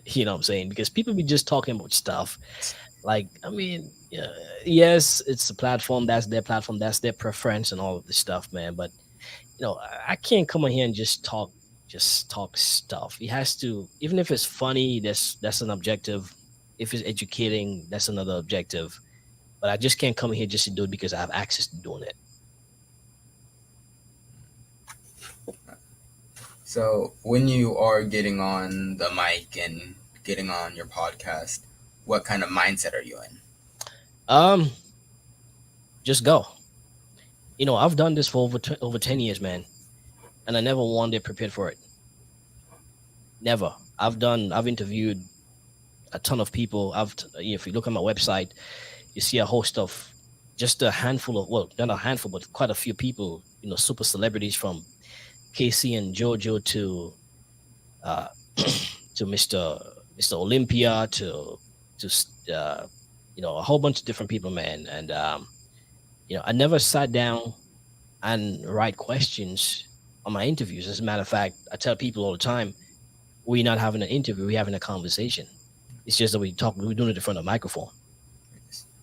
Speaker 2: You know what I'm saying? Because people be just talking about stuff. Like, I mean, yeah, yes, it's a platform. That's their platform. That's their preference and all of this stuff, man. But I can't come in here and just talk stuff. It has to, even if it's funny, that's an objective. If it's educating, that's another objective. But I just can't come in here just to do it because I have access to doing it.
Speaker 1: So, when you are getting on the mic and getting on your podcast, what kind of mindset are you in?
Speaker 2: Um, just go. I've done this for over 10 years, man, and I never one day prepared for it. Never. I've interviewed a ton of people. If you look at my website, you see a host of just a handful of, well, not a handful, but quite a few people, super celebrities from Casey and Jojo to uh, to Mr. Olympia to a whole bunch of different people, man. And I never sat down and write questions on my interviews. As a matter of fact, I tell people all the time, we're not having an interview, we're having a conversation. It's just that we're doing it in front of a microphone.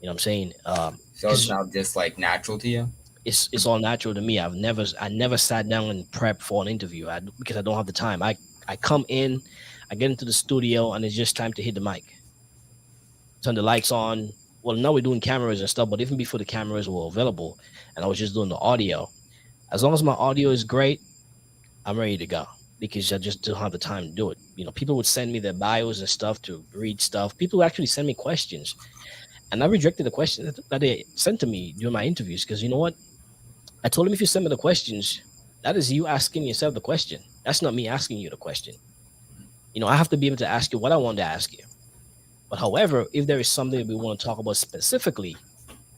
Speaker 2: You know what I'm saying?
Speaker 1: So, it's
Speaker 2: Because
Speaker 1: now just like natural to you?
Speaker 2: it's all natural to me. I never sat down and prepped for an interview because I don't have the time. I come in, I get into the studio, and it's just time to hit the mic, turn the lights on. Well, now we're doing cameras and stuff, but even before the cameras were available, and I was just doing the audio, As long as my audio is great, I'm ready to go because I just don't have the time to do it. People would send me their bios and stuff to read stuff. People would actually send me questions, and I rejected the questions that they sent to me during my interviews because you know what? I told them if you send me the questions, that is you asking yourself the question. That's not me asking you the question. I have to be able to ask you what I want to ask you. But however, if there is something that we want to talk about specifically,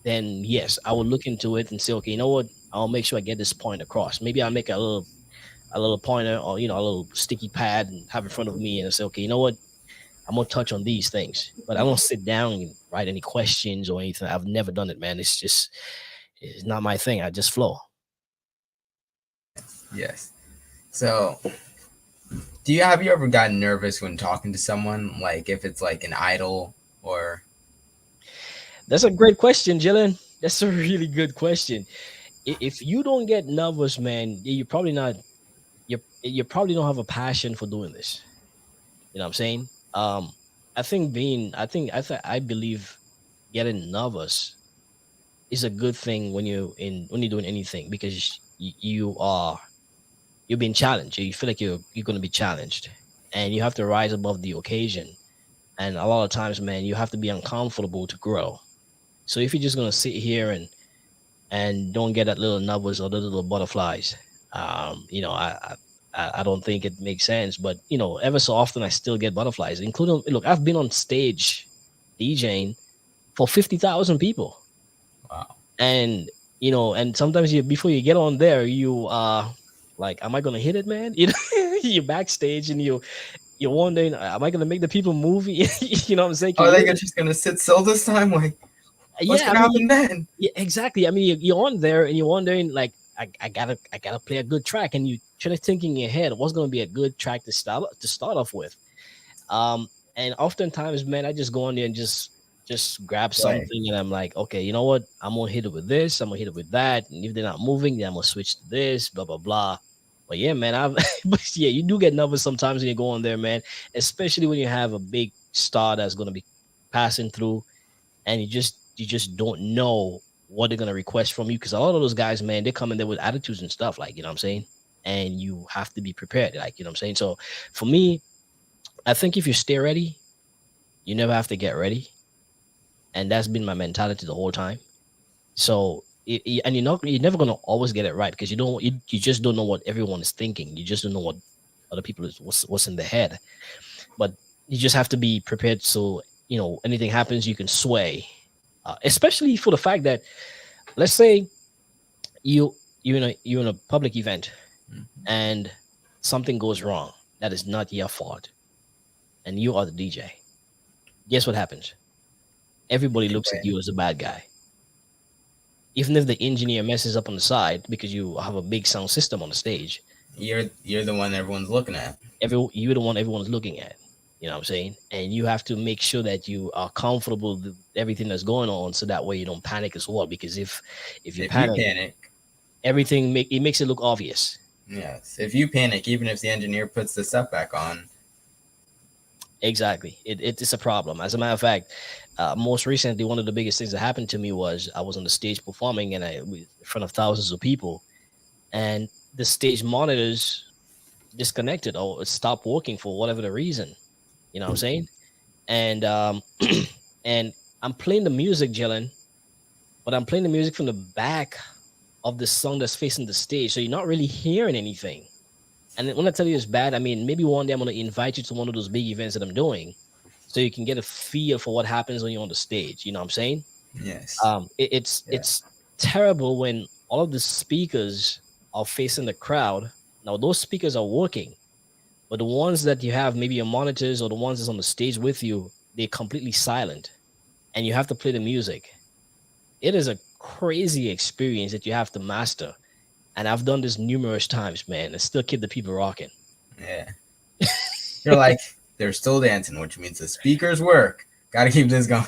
Speaker 2: then yes, I will look into it and say, okay, you know what? I'll make sure I get this point across. Maybe I'll make a little pointer or a little sticky pad and have in front of me and say, okay, you know what? I'm gonna touch on these things, but I don't sit down and write any questions or anything. I've never done it, man. It's not my thing. I just flow.
Speaker 1: Yes. So, have you ever gotten nervous when talking to someone, like if it's like an idol or?
Speaker 2: That's a great question, Jillian. That's a really good question. If you don't get nervous, man, you're probably not. You probably don't have a passion for doing this. You know what I'm saying? I think I believe getting nervous is a good thing when you're doing anything because you're being challenged. You feel like you're going to be challenged, and you have to rise above the occasion. And a lot of times, man, you have to be uncomfortable to grow. So if you're just going to sit here and don't get that little nubbers or the little butterflies. I don't think it makes sense. But ever so often I still get butterflies, including look, I've been on stage DJing for 50,000 people,
Speaker 1: Wow.
Speaker 2: and and sometimes you before you get on there, you are like, am I gonna hit it, man? You're backstage and you're wondering, am I gonna make the people move? You know what I'm saying?
Speaker 1: Oh,
Speaker 2: You
Speaker 1: they are
Speaker 2: really,
Speaker 1: just gonna sit still this time. Like, what's
Speaker 2: yeah, I
Speaker 1: gonna
Speaker 2: mean,
Speaker 1: happen then?
Speaker 2: yeah, exactly. I mean, you're on there and you're wondering, like, I gotta play a good track, and you try to think in your head what's gonna be a good track to start off with. Um, and oftentimes, man, I just go on there and just grab
Speaker 1: Play.
Speaker 2: something, and I'm like, okay, you know what? I'm gonna hit it with this. I'm gonna hit it with that. And if they're not moving, then I'm gonna switch to this. Blah blah blah. But yeah, man, but yeah, you do get nervous sometimes when you go on there, man. Especially when you have a big star that's gonna be passing through and you just don't know what they're gonna request from you because a lot of those guys, man, they come in there with attitudes and stuff, like what I'm saying, and you have to be prepared, like what I'm saying. So for me, I think if you stay ready, you never have to get ready, and that's been my mentality the whole time. So and you're never gonna always get it right because you just don't know what everyone is thinking. You just don't know what other people is what's in their head, but you just have to be prepared so anything happens you can sway, especially for the fact that let's say you're in a public event and something goes wrong that is not your fault and you are the DJ. Guess what happens? Everybody
Speaker 1: You
Speaker 2: looks at
Speaker 1: win.
Speaker 2: you as a bad guy. Even if the engineer messes up on the side because you have a big sound system on the stage,
Speaker 1: You're the one everyone's looking at.
Speaker 2: you're the one everyone's looking at. You know what I'm saying? And you have to make sure that you are comfortable with everything that's going on, so that way you don't panic as well. Because if you
Speaker 1: If you
Speaker 2: panic,
Speaker 1: panic,
Speaker 2: it makes it look obvious.
Speaker 1: yes. If you panic, even if the engineer puts the stuff back on,
Speaker 2: Exactly. It's a problem. As a matter of fact, most recently, one of the biggest things that happened to me was I was on the stage performing and in front of thousands of people, and the stage monitors disconnected or stopped working for whatever the reason. You know what I'm saying? And and I'm playing the music, Jalen, but I'm playing the music from the back of the song that's facing the stage, so you're not really hearing anything. And when I tell you it's bad, I mean maybe one day I'm gonna invite you to one of those big events that I'm doing, so you can get a feel for what happens when you're on the stage. You know what I'm saying?
Speaker 1: yes.
Speaker 2: It's
Speaker 1: Yeah.
Speaker 2: it's terrible when all of the speakers are facing the crowd. Now those speakers are working, but the ones that you have, maybe your monitors or the ones that's on the stage with you, they're completely silent, and you have to play the music. It is a crazy experience that you have to master. And I've done this numerous times, man, and still keep the people rocking.
Speaker 1: Yeah. You're like, they're still dancing, which means the speakers work. Gotta keep this going.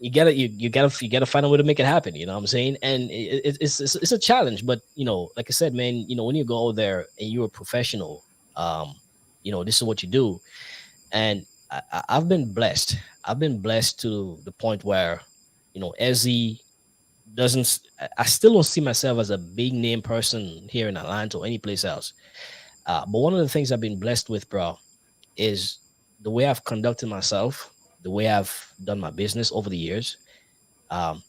Speaker 2: You gotta find a way to make it happen. You know what I'm saying? And it's a challenge, but like I said, man, when you go there and you're a professional, this is what you do. And I've been blessed. I've been blessed to the point where Ezzy doesn't. I still don't see myself as a big name person here in Atlanta or any place else. But one of the things I've been blessed with, bro, is the way I've conducted myself, the way I've done my business over the years. Um,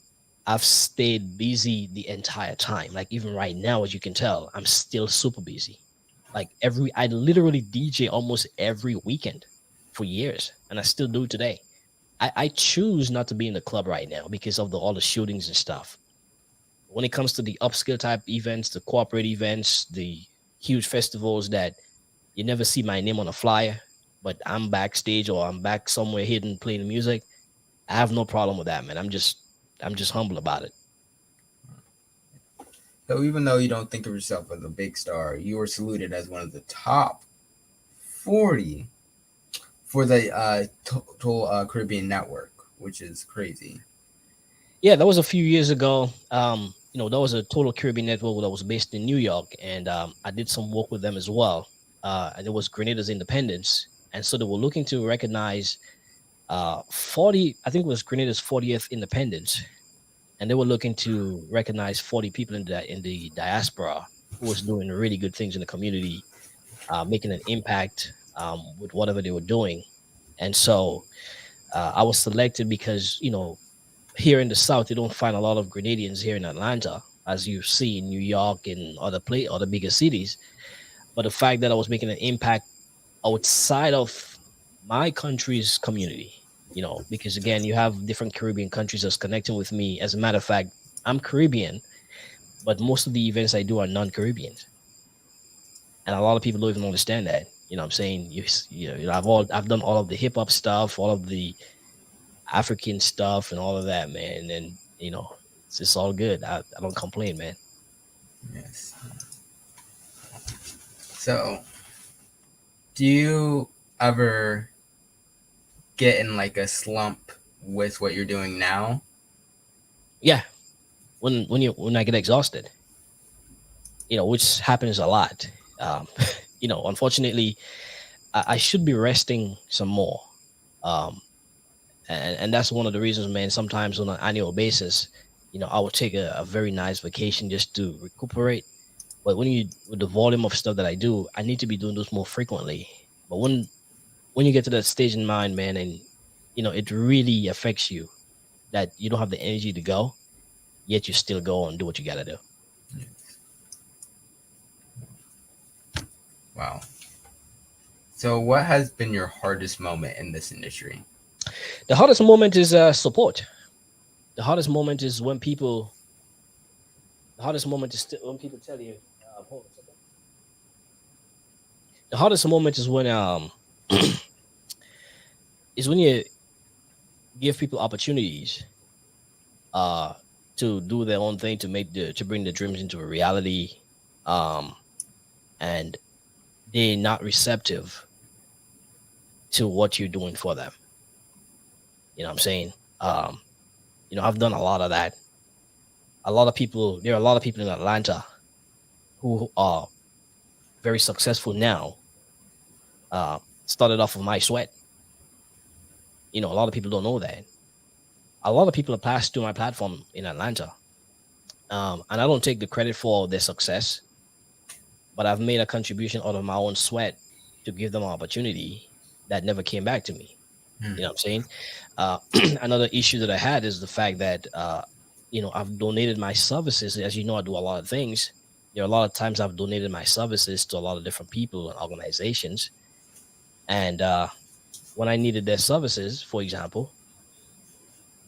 Speaker 2: I've stayed busy the entire time. Like even right now, as you can tell, I'm still super busy. Like I literally DJ almost every weekend for years, and I still do today. I choose not to be in the club right now because of all the shootings and stuff. When it comes to the upscale type events, the corporate events, the huge festivals that you never see my name on a flyer, but I'm backstage or I'm back somewhere hidden playing music. I have no problem with that, man. I'm just humble about it.
Speaker 1: So even though you don't think of yourself as a big star, you were saluted as one of the top 40 for the total Caribbean network, which is crazy.
Speaker 2: Yeah, that was a few years ago. That was a total Caribbean network that was based in New York, and I did some work with them as well. And it was Grenada's independence, and so they were looking to recognize 40. I think it was Grenada's 40th independence, and they were looking to recognize 40 people in the diaspora who was doing really good things in the community, making an impact with whatever they were doing. And so I was selected because here in the South, you don't find a lot of Grenadians here in Atlanta, as you see in New York and other bigger cities. But the fact that I was making an impact outside of my country's community, because again, you have different Caribbean countries that's connecting with me. As a matter of fact, I'm Caribbean, but most of the events I do are non-Caribbeans, and a lot of people don't even understand that. I'm saying I've done all of the hip hop stuff, all of the African stuff, and all of that, man. And it's all good. I don't complain, man.
Speaker 1: Yes. So, do you ever get in like a slump with what you're doing now?
Speaker 2: Yeah, when I get exhausted, which happens a lot. Um, Unfortunately, I should be resting some more. Um, and that's one of the reasons, man. Sometimes on an annual basis, I would take a very nice vacation just to recuperate. But with the volume of stuff that I do, I need to be doing those more frequently. But when you get to that stage in mind, man, and it really affects you that you don't have the energy to go, yet you still go and do what you gotta do.
Speaker 1: Wow. So, what has been your hardest moment in this industry?
Speaker 2: The hardest moment is support. The hardest moment is when people. The hardest moment is when people tell you. Hold on a second. The hardest moment is when is when you give people opportunities uh to do their own thing, to bring their dreams into a reality, um and they're not receptive to what you're doing for them. You know what I'm saying? Um, I've done a lot of that. There are a lot of people in Atlanta who are very successful now. Started off with my sweat. A lot of people don't know that. A lot of people have passed through my platform in Atlanta. And I don't take the credit for their success, but I've made a contribution out of my own sweat to give them an opportunity that never came back to me. You know
Speaker 1: Hmm.
Speaker 2: what I'm saying? Uh, Another issue that I had is the fact that, I've donated my services. As you know, I do a lot of things. There are a lot of times I've donated my services to a lot of different people and organizations. And when I needed their services, for example,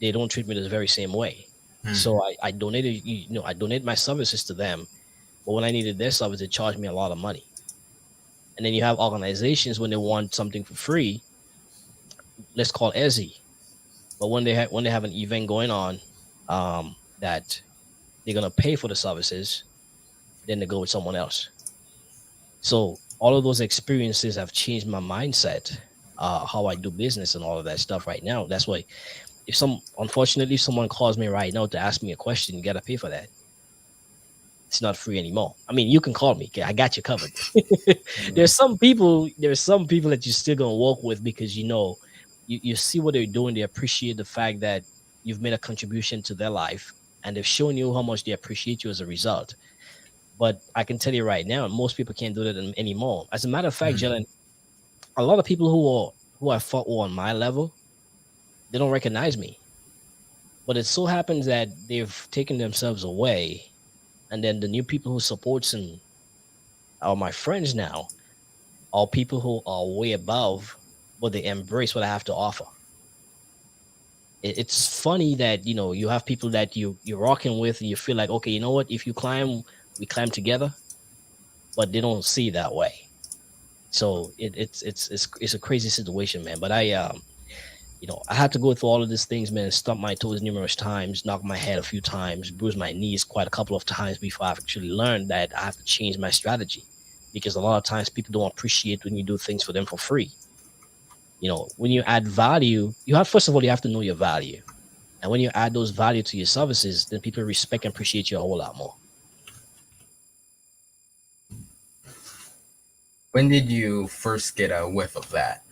Speaker 2: they don't treat me the very same way.
Speaker 1: Hmm.
Speaker 2: So I donated my services to them. But when I needed their service, they charged me a lot of money. And then you have organizations when they want something for free, let's call Ezzy. But when they have an event going on, that they're gonna pay for the services, then they go with someone else. So all of those experiences have changed my mindset, how I do business and all of that stuff right now. That's why unfortunately, if someone calls me right now to ask me a question, you gotta pay for that. It's not free anymore. I mean, you can call me. Okay, I got you covered. There's some people that you're still gonna work with because you see what they're doing. They appreciate the fact that you've made a contribution to their life, and they've shown you how much they appreciate you as a result. But I can tell you right now, most people can't do that anymore. As a matter of fact,
Speaker 1: Mm.
Speaker 2: Jalen, a lot of people who I thought were on my level, they don't recognize me. But it so happens that they've taken themselves away, and then the new people who supports and are my friends now are people who are way above, but they embrace what I have to offer. It's funny that you have people that you're rocking with, and you feel like, okay, you know what? If you climb, we climb together, but they don't see it that way. So it's a crazy situation, man. But I had to go through all of these things, man. Stump my toes numerous times, knock my head a few times, bruise my knees quite a couple of times before I've actually learned that I have to change my strategy. Because a lot of times people don't appreciate when you do things for them for free. When you add value, first of all, you have to know your value. And when you add those value to your services, then people respect and appreciate you a whole lot more.
Speaker 1: When did you first get a whiff of that?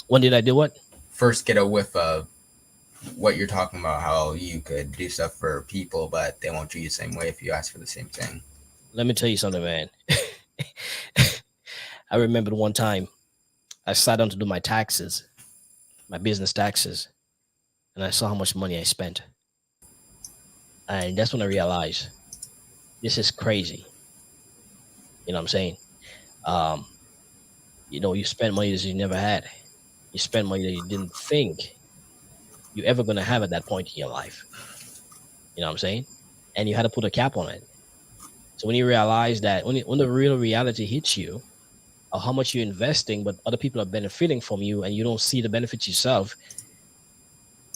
Speaker 2: When did I do what?
Speaker 1: First get a whiff of what you're talking about, how you could do stuff for people, but they won't treat you the same way if you ask for the same thing.
Speaker 2: Let me tell you something, man. I remember one time I sat down to do my taxes, my business taxes, and I saw how much money I spent. And that's when I realized this is crazy. You know what I'm saying? Um, you spend money that you never had. You spend money that you didn't think you're ever gonna have at that point in your life. You know what I'm saying? And you had to put a cap on it. So when you realize that when the real reality hits you of how much you're investing, but other people are benefiting from you and you don't see the benefits yourself,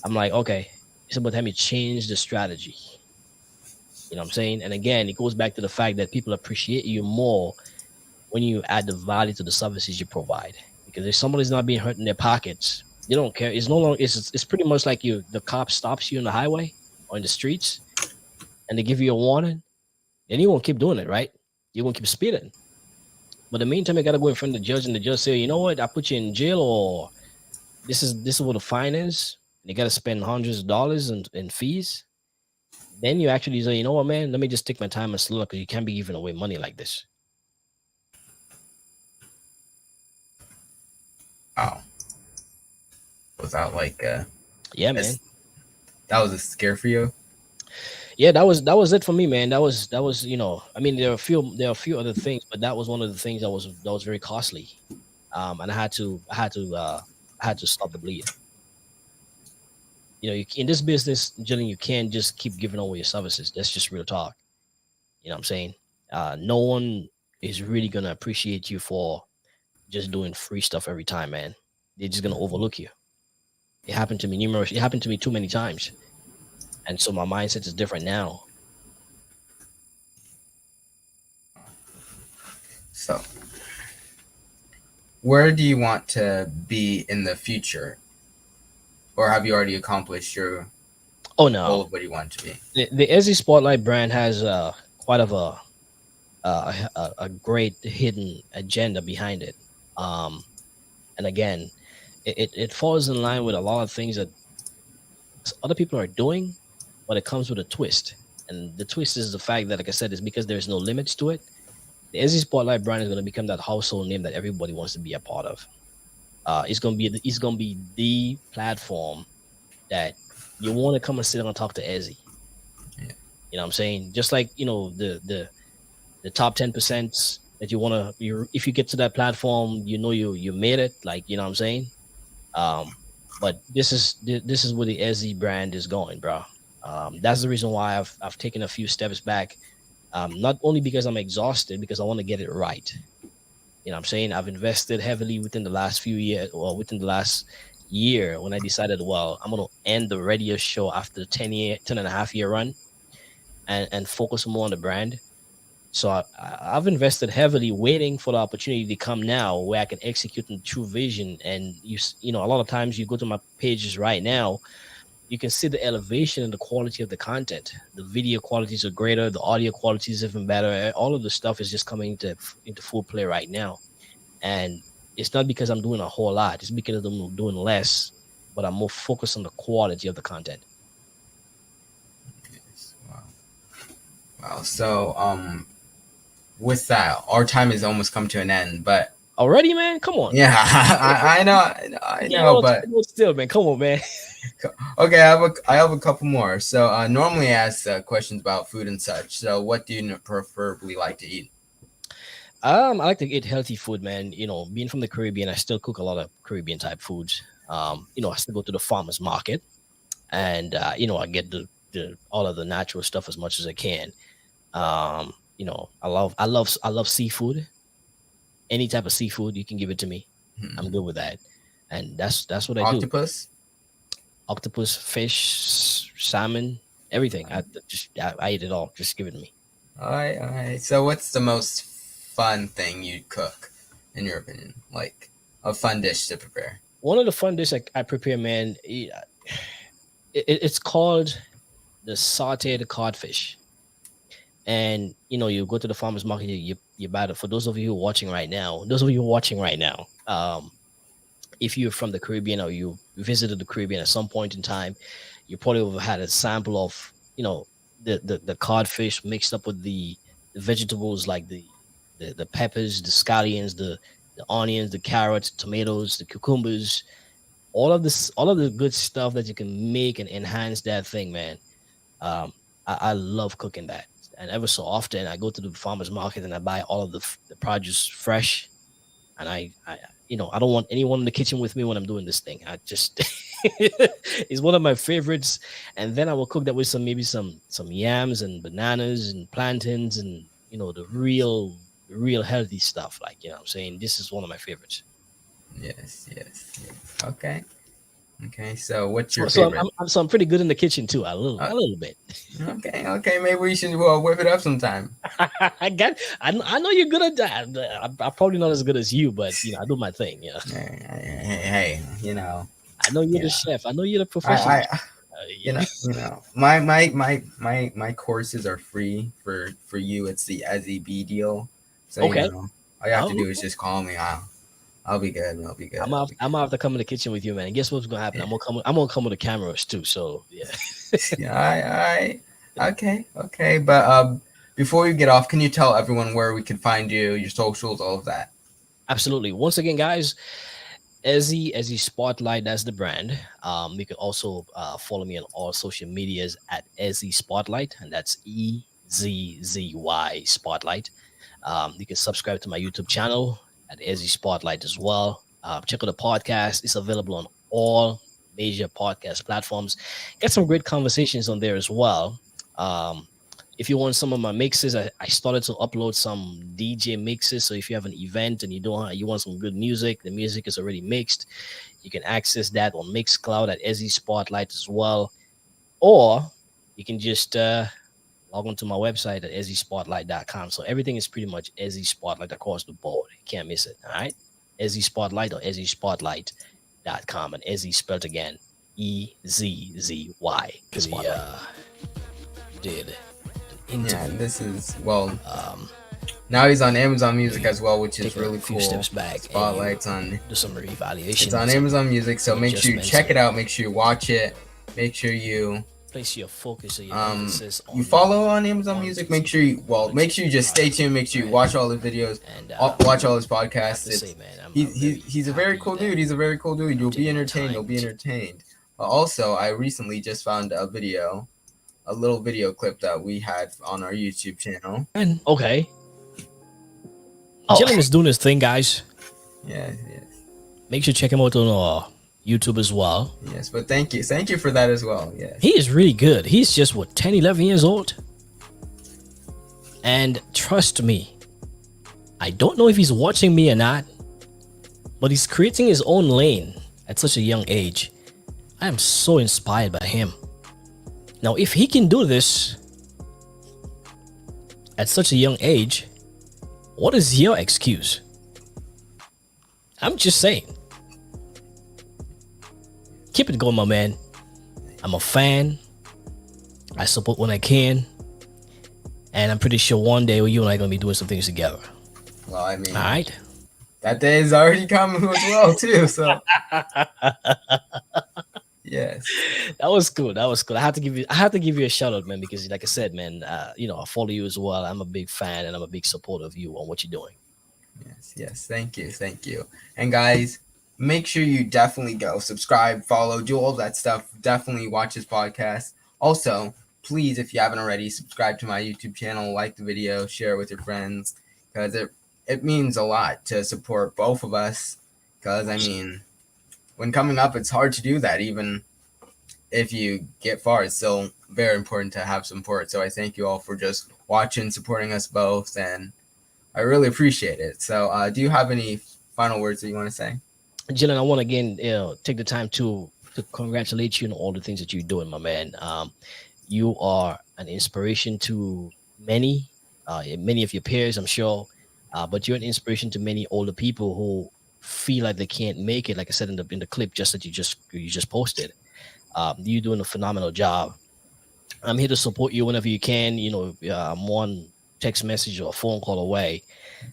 Speaker 2: I'm like, okay, it's about time you change the strategy. You know what I'm saying? And again, it goes back to the fact that people appreciate you more when you add the value to the services you provide. Because if somebody's not being hurt in their pockets, they don't care. It's no longer. It's pretty much like the cop stops you on the highway or in the streets, and they give you a warning, and you won't keep doing it, right? You won't keep speeding. But the meantime, you gotta go in front of the judge, and the judge say, you know what, I put you in jail, or this is what the fine is. And you gotta spend hundreds of dollars in fees. Then you actually say, you know what, man, let me just take my time and slow because you can't be giving away money like this.
Speaker 1: Wow. Was that like
Speaker 2: Yeah, man.
Speaker 1: that was a scare for you?
Speaker 2: Yeah, that was it for me, man. That was I mean, there are a few other things, but that was one of the things that was very costly. And I had to stop the bleeding. In this business, Jillian, you can't just keep giving away your services. That's just real talk. You know what I'm saying? No one is really gonna appreciate you for just doing free stuff every time, man. They're just gonna overlook you. It happened to me too many times. And so my mindset is different now.
Speaker 1: So, where do you want to be in the future? Or have you already accomplished your
Speaker 2: Oh
Speaker 1: goal
Speaker 2: no.
Speaker 1: of what you want to be?
Speaker 2: The Ezzy Spotlight brand has quite of a great hidden agenda behind it. Um, and again, it falls in line with a lot of things that other people are doing, but it comes with a twist. And the twist is the fact that, like I said, is because there's no limits to it. The Ezzy Spotlight brand is going to become that household name that everybody wants to be a part of. It's going to be the platform that you want to come and sit down and talk to Ezzy.
Speaker 1: Yeah.
Speaker 2: You know what I'm saying? Just like the top 10% that you want to, if you get to that platform, you made it. Like, you know what I'm saying? Um, but this is where the Ezzy brand is going, bro. That's the reason why I've taken a few steps back. Not only because I'm exhausted, because I want to get it right. You know what I'm saying? I've invested heavily within the last few years, or within the last year, when I decided, well, I'm going to end the radio show after the 10 and a half year run, and focus more on the brand. So I've invested heavily, waiting for the opportunity to come now, where I can execute in true vision. And a lot of times you go to my pages right now, you can see the elevation and the quality of the content. The video qualities are greater, the audio quality is even better. All of the stuff is just coming into full play right now. And it's not because I'm doing a whole lot; it's because I'm doing less, but I'm more focused on the quality of the content.
Speaker 1: Well, so with that, our time has almost come to an end. But
Speaker 2: Already, man. Come on.
Speaker 1: yeah, I know, I
Speaker 2: You
Speaker 1: know.
Speaker 2: want to talk
Speaker 1: But
Speaker 2: about still, man. Come on, man.
Speaker 1: okay, I have a couple more. So normally I ask questions about food and such. So what do you preferably like to eat?
Speaker 2: I like to eat healthy food, man. You know, being from the Caribbean, I still cook a lot of Caribbean type foods. You know, I still go to the farmers market, and you know, I get the all of the natural stuff as much as I can. You know, I love seafood. Any type of seafood you can give it to me, I'm
Speaker 1: Hmm.
Speaker 2: good with that. And that's what I do.
Speaker 1: Octopus.
Speaker 2: Octopus, fish, salmon, everything. I eat it all. Just give it to me.
Speaker 1: All right, all right. So what's the most fun thing you cook, in your opinion? Like a fun dish to prepare.
Speaker 2: One of the fun dishes I prepare, man, it's called the sauteed codfish. And you know, you go to the farmers market, you buy it. For those of you who are watching right now, if you're from the Caribbean or you visited the Caribbean at some point in time, you probably have had a sample of, you know, the codfish mixed up with the vegetables like the peppers, the scallions, the onions, the carrots, tomatoes, the cucumbers, all of the good stuff that you can make and enhance that thing, man. Um, I love cooking that. And ever so often, I go to the farmers market and I buy all of the produce fresh. And you know, I don't want anyone in the kitchen with me when I'm doing this thing. I just, it's one of my favorites. And then I will cook that with maybe some yams and bananas and plantains and, you know, the real healthy stuff. Like, you know what I'm saying? This is one of my favorites.
Speaker 1: Yes, yes, yes. Okay, okay. So what's your
Speaker 2: So, so
Speaker 1: favorite?
Speaker 2: I'm pretty good in the kitchen too,
Speaker 1: Uh,
Speaker 2: a little bit.
Speaker 1: okay, okay. Maybe we should whip it up sometime.
Speaker 2: I know you're good at that. I'm probably not as good as you, but you know, I do my thing. Yeah,
Speaker 1: Hey,
Speaker 2: I know you're
Speaker 1: you
Speaker 2: the
Speaker 1: know.
Speaker 2: chef. I know you're the professional.
Speaker 1: I
Speaker 2: Yeah.
Speaker 1: my courses are free for you. It's the Ezzy B deal. So
Speaker 2: Okay.
Speaker 1: all you have to
Speaker 2: Oh,
Speaker 1: do is just call me. I'll be good. I'll be good. I'll be
Speaker 2: I'm gonna have to come in the kitchen with you, man. And guess what's gonna happen?
Speaker 1: good.
Speaker 2: I'm gonna come with the cameras too. So yeah.
Speaker 1: Yeah, okay, okay. But before we get off, can you tell everyone where we can find you, your socials, all of that?
Speaker 2: Absolutely. Once again, guys, Ezzy Spotlight, that's the brand. You can also follow me on all social medias at Ezzy Spotlight, and that's EZZY Spotlight. You can subscribe to my YouTube channel at Ezzy Spotlight as well. Check out the podcast. It's available on all major podcast platforms. Get some great conversations on there as well. Um, if you want some of my mixes, I started to upload some DJ mixes. So if you have an event and you want some good music, the music is already mixed. You can access that on Mixcloud at Ezzy Spotlight as well. Or you can just log on to my website at ezzyspotlight.com. So everything is pretty much Ezzy Spotlight across the board. You can't miss it. All right. Ezzy Spotlight or ezzyspotlight.com. And Ezzy spelled again EZZY. We did an
Speaker 1: Yeah,
Speaker 2: interview.
Speaker 1: this is well.
Speaker 2: Um,
Speaker 1: Now he's on Amazon
Speaker 2: you know,
Speaker 1: Music
Speaker 2: you
Speaker 1: as well, which is
Speaker 2: take a
Speaker 1: really
Speaker 2: few
Speaker 1: cool.
Speaker 2: steps back and you
Speaker 1: Spotlight's on.
Speaker 2: do some
Speaker 1: It's on
Speaker 2: reevaluations and
Speaker 1: Amazon Music, so
Speaker 2: some
Speaker 1: make sure you
Speaker 2: adjustments
Speaker 1: check it
Speaker 2: and
Speaker 1: out. Make sure you watch it. Make sure
Speaker 2: place your focus or your emphasis
Speaker 1: you
Speaker 2: on
Speaker 1: follow on Amazon
Speaker 2: one
Speaker 1: Music.
Speaker 2: to
Speaker 1: Make
Speaker 2: two
Speaker 1: sure you make sure
Speaker 2: qualities
Speaker 1: you
Speaker 2: of
Speaker 1: just stay
Speaker 2: product,
Speaker 1: tuned. Make sure you
Speaker 2: right?
Speaker 1: watch all the videos,
Speaker 2: And
Speaker 1: watch all his
Speaker 2: I have
Speaker 1: podcasts.
Speaker 2: to say, man, I'm
Speaker 1: He's
Speaker 2: very
Speaker 1: he's a very
Speaker 2: happy
Speaker 1: cool
Speaker 2: that
Speaker 1: dude. He's a very cool dude. You'll be
Speaker 2: taking the
Speaker 1: entertained. You'll
Speaker 2: time
Speaker 1: be
Speaker 2: to.
Speaker 1: entertained. But also, I recently just found a little video clip that we had on our YouTube channel.
Speaker 2: And okay,
Speaker 1: Oh,
Speaker 2: Jalen is doing his thing, guys.
Speaker 1: yes, yes,
Speaker 2: Make sure to check him out on YouTube as well.
Speaker 1: yes. But thank you for that as well. Yes.
Speaker 2: He is really good. He's just what 10, 11 years old. And trust me, I don't know if he's watching me or not, but he's creating his own lane at such a young age. I am so inspired by him. Now, if he can do this at such a young age, what is your excuse? I'm just saying. Keep it going, my man. I'm a fan. I support when I can. And I'm pretty sure one day you and I are going to be doing some things together.
Speaker 1: Well, I mean,
Speaker 2: All right?
Speaker 1: that day is already coming as well too. So Yes.
Speaker 2: That was cool. That was cool. I had to give you a shout out, man, because like I said, man, I follow you as well. I'm a big fan and I'm a big supporter of you on what you're doing.
Speaker 1: Yes, yes. Thank you. Thank you. And guys, make sure you definitely go subscribe, follow, do all that stuff. Definitely watch this podcast. Also, please, if you haven't already, subscribe to my YouTube channel, like the video, share it with your friends, because it means a lot to support both of us. Because I mean, when coming up, it's hard to do that. Even if you get far, it's still very important to have support. So I thank you all for just watching, supporting us both, and I really appreciate it. So, do you have any final words that you want to say?
Speaker 2: Jalen, I want to again, take the time to congratulate you on all the things that you're doing, my man. You are an inspiration to many of your peers, I'm sure. But you're an inspiration to many older people who feel like they can't make it. Like I said in the clip just that you just posted, you're doing a phenomenal job. I'm here to support you whenever you can. I'm one text message or a phone call away.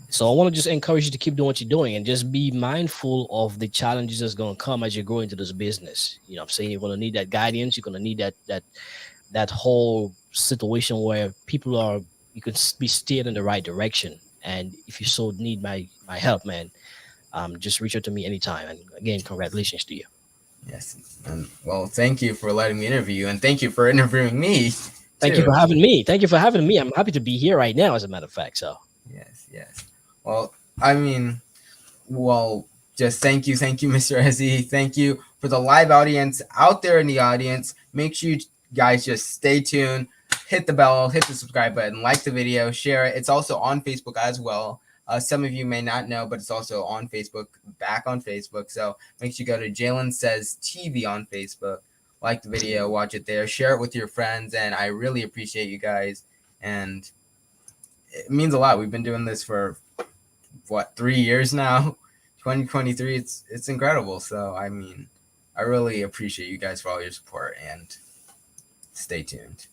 Speaker 2: So I want to just encourage you to keep doing what you're doing and just be mindful of the challenges that's going to come as you grow into this business. I'm saying you're going to need that guidance. You're going to need that whole situation where people are you can be steered in the right direction. And if you so need my help, man, just reach out to me anytime. And again, congratulations to you.
Speaker 1: Yes. And well, thank you for letting me interview you, and thank you for interviewing me
Speaker 2: Thank you
Speaker 1: too.
Speaker 2: for having me. Thank you for having me. I'm happy to be here right now, as a matter of fact. So
Speaker 1: Yes, yes. Well, I mean, well, just thank you, Mr. Ezzy. Thank you for the live audience out there in the audience. Make sure you guys just stay tuned, hit the bell, hit the subscribe button, like the video, share it. It's also on Facebook as well. Some of you may not know, but it's also on Facebook, back on Facebook. So make sure you go to Jalen Says TV on Facebook, like the video, watch it there, share it with your friends, and I really appreciate you guys. And it means a lot. We've been doing this for what 3 years now. 2023. It's incredible. So I mean, I really appreciate you guys for all your support and stay tuned.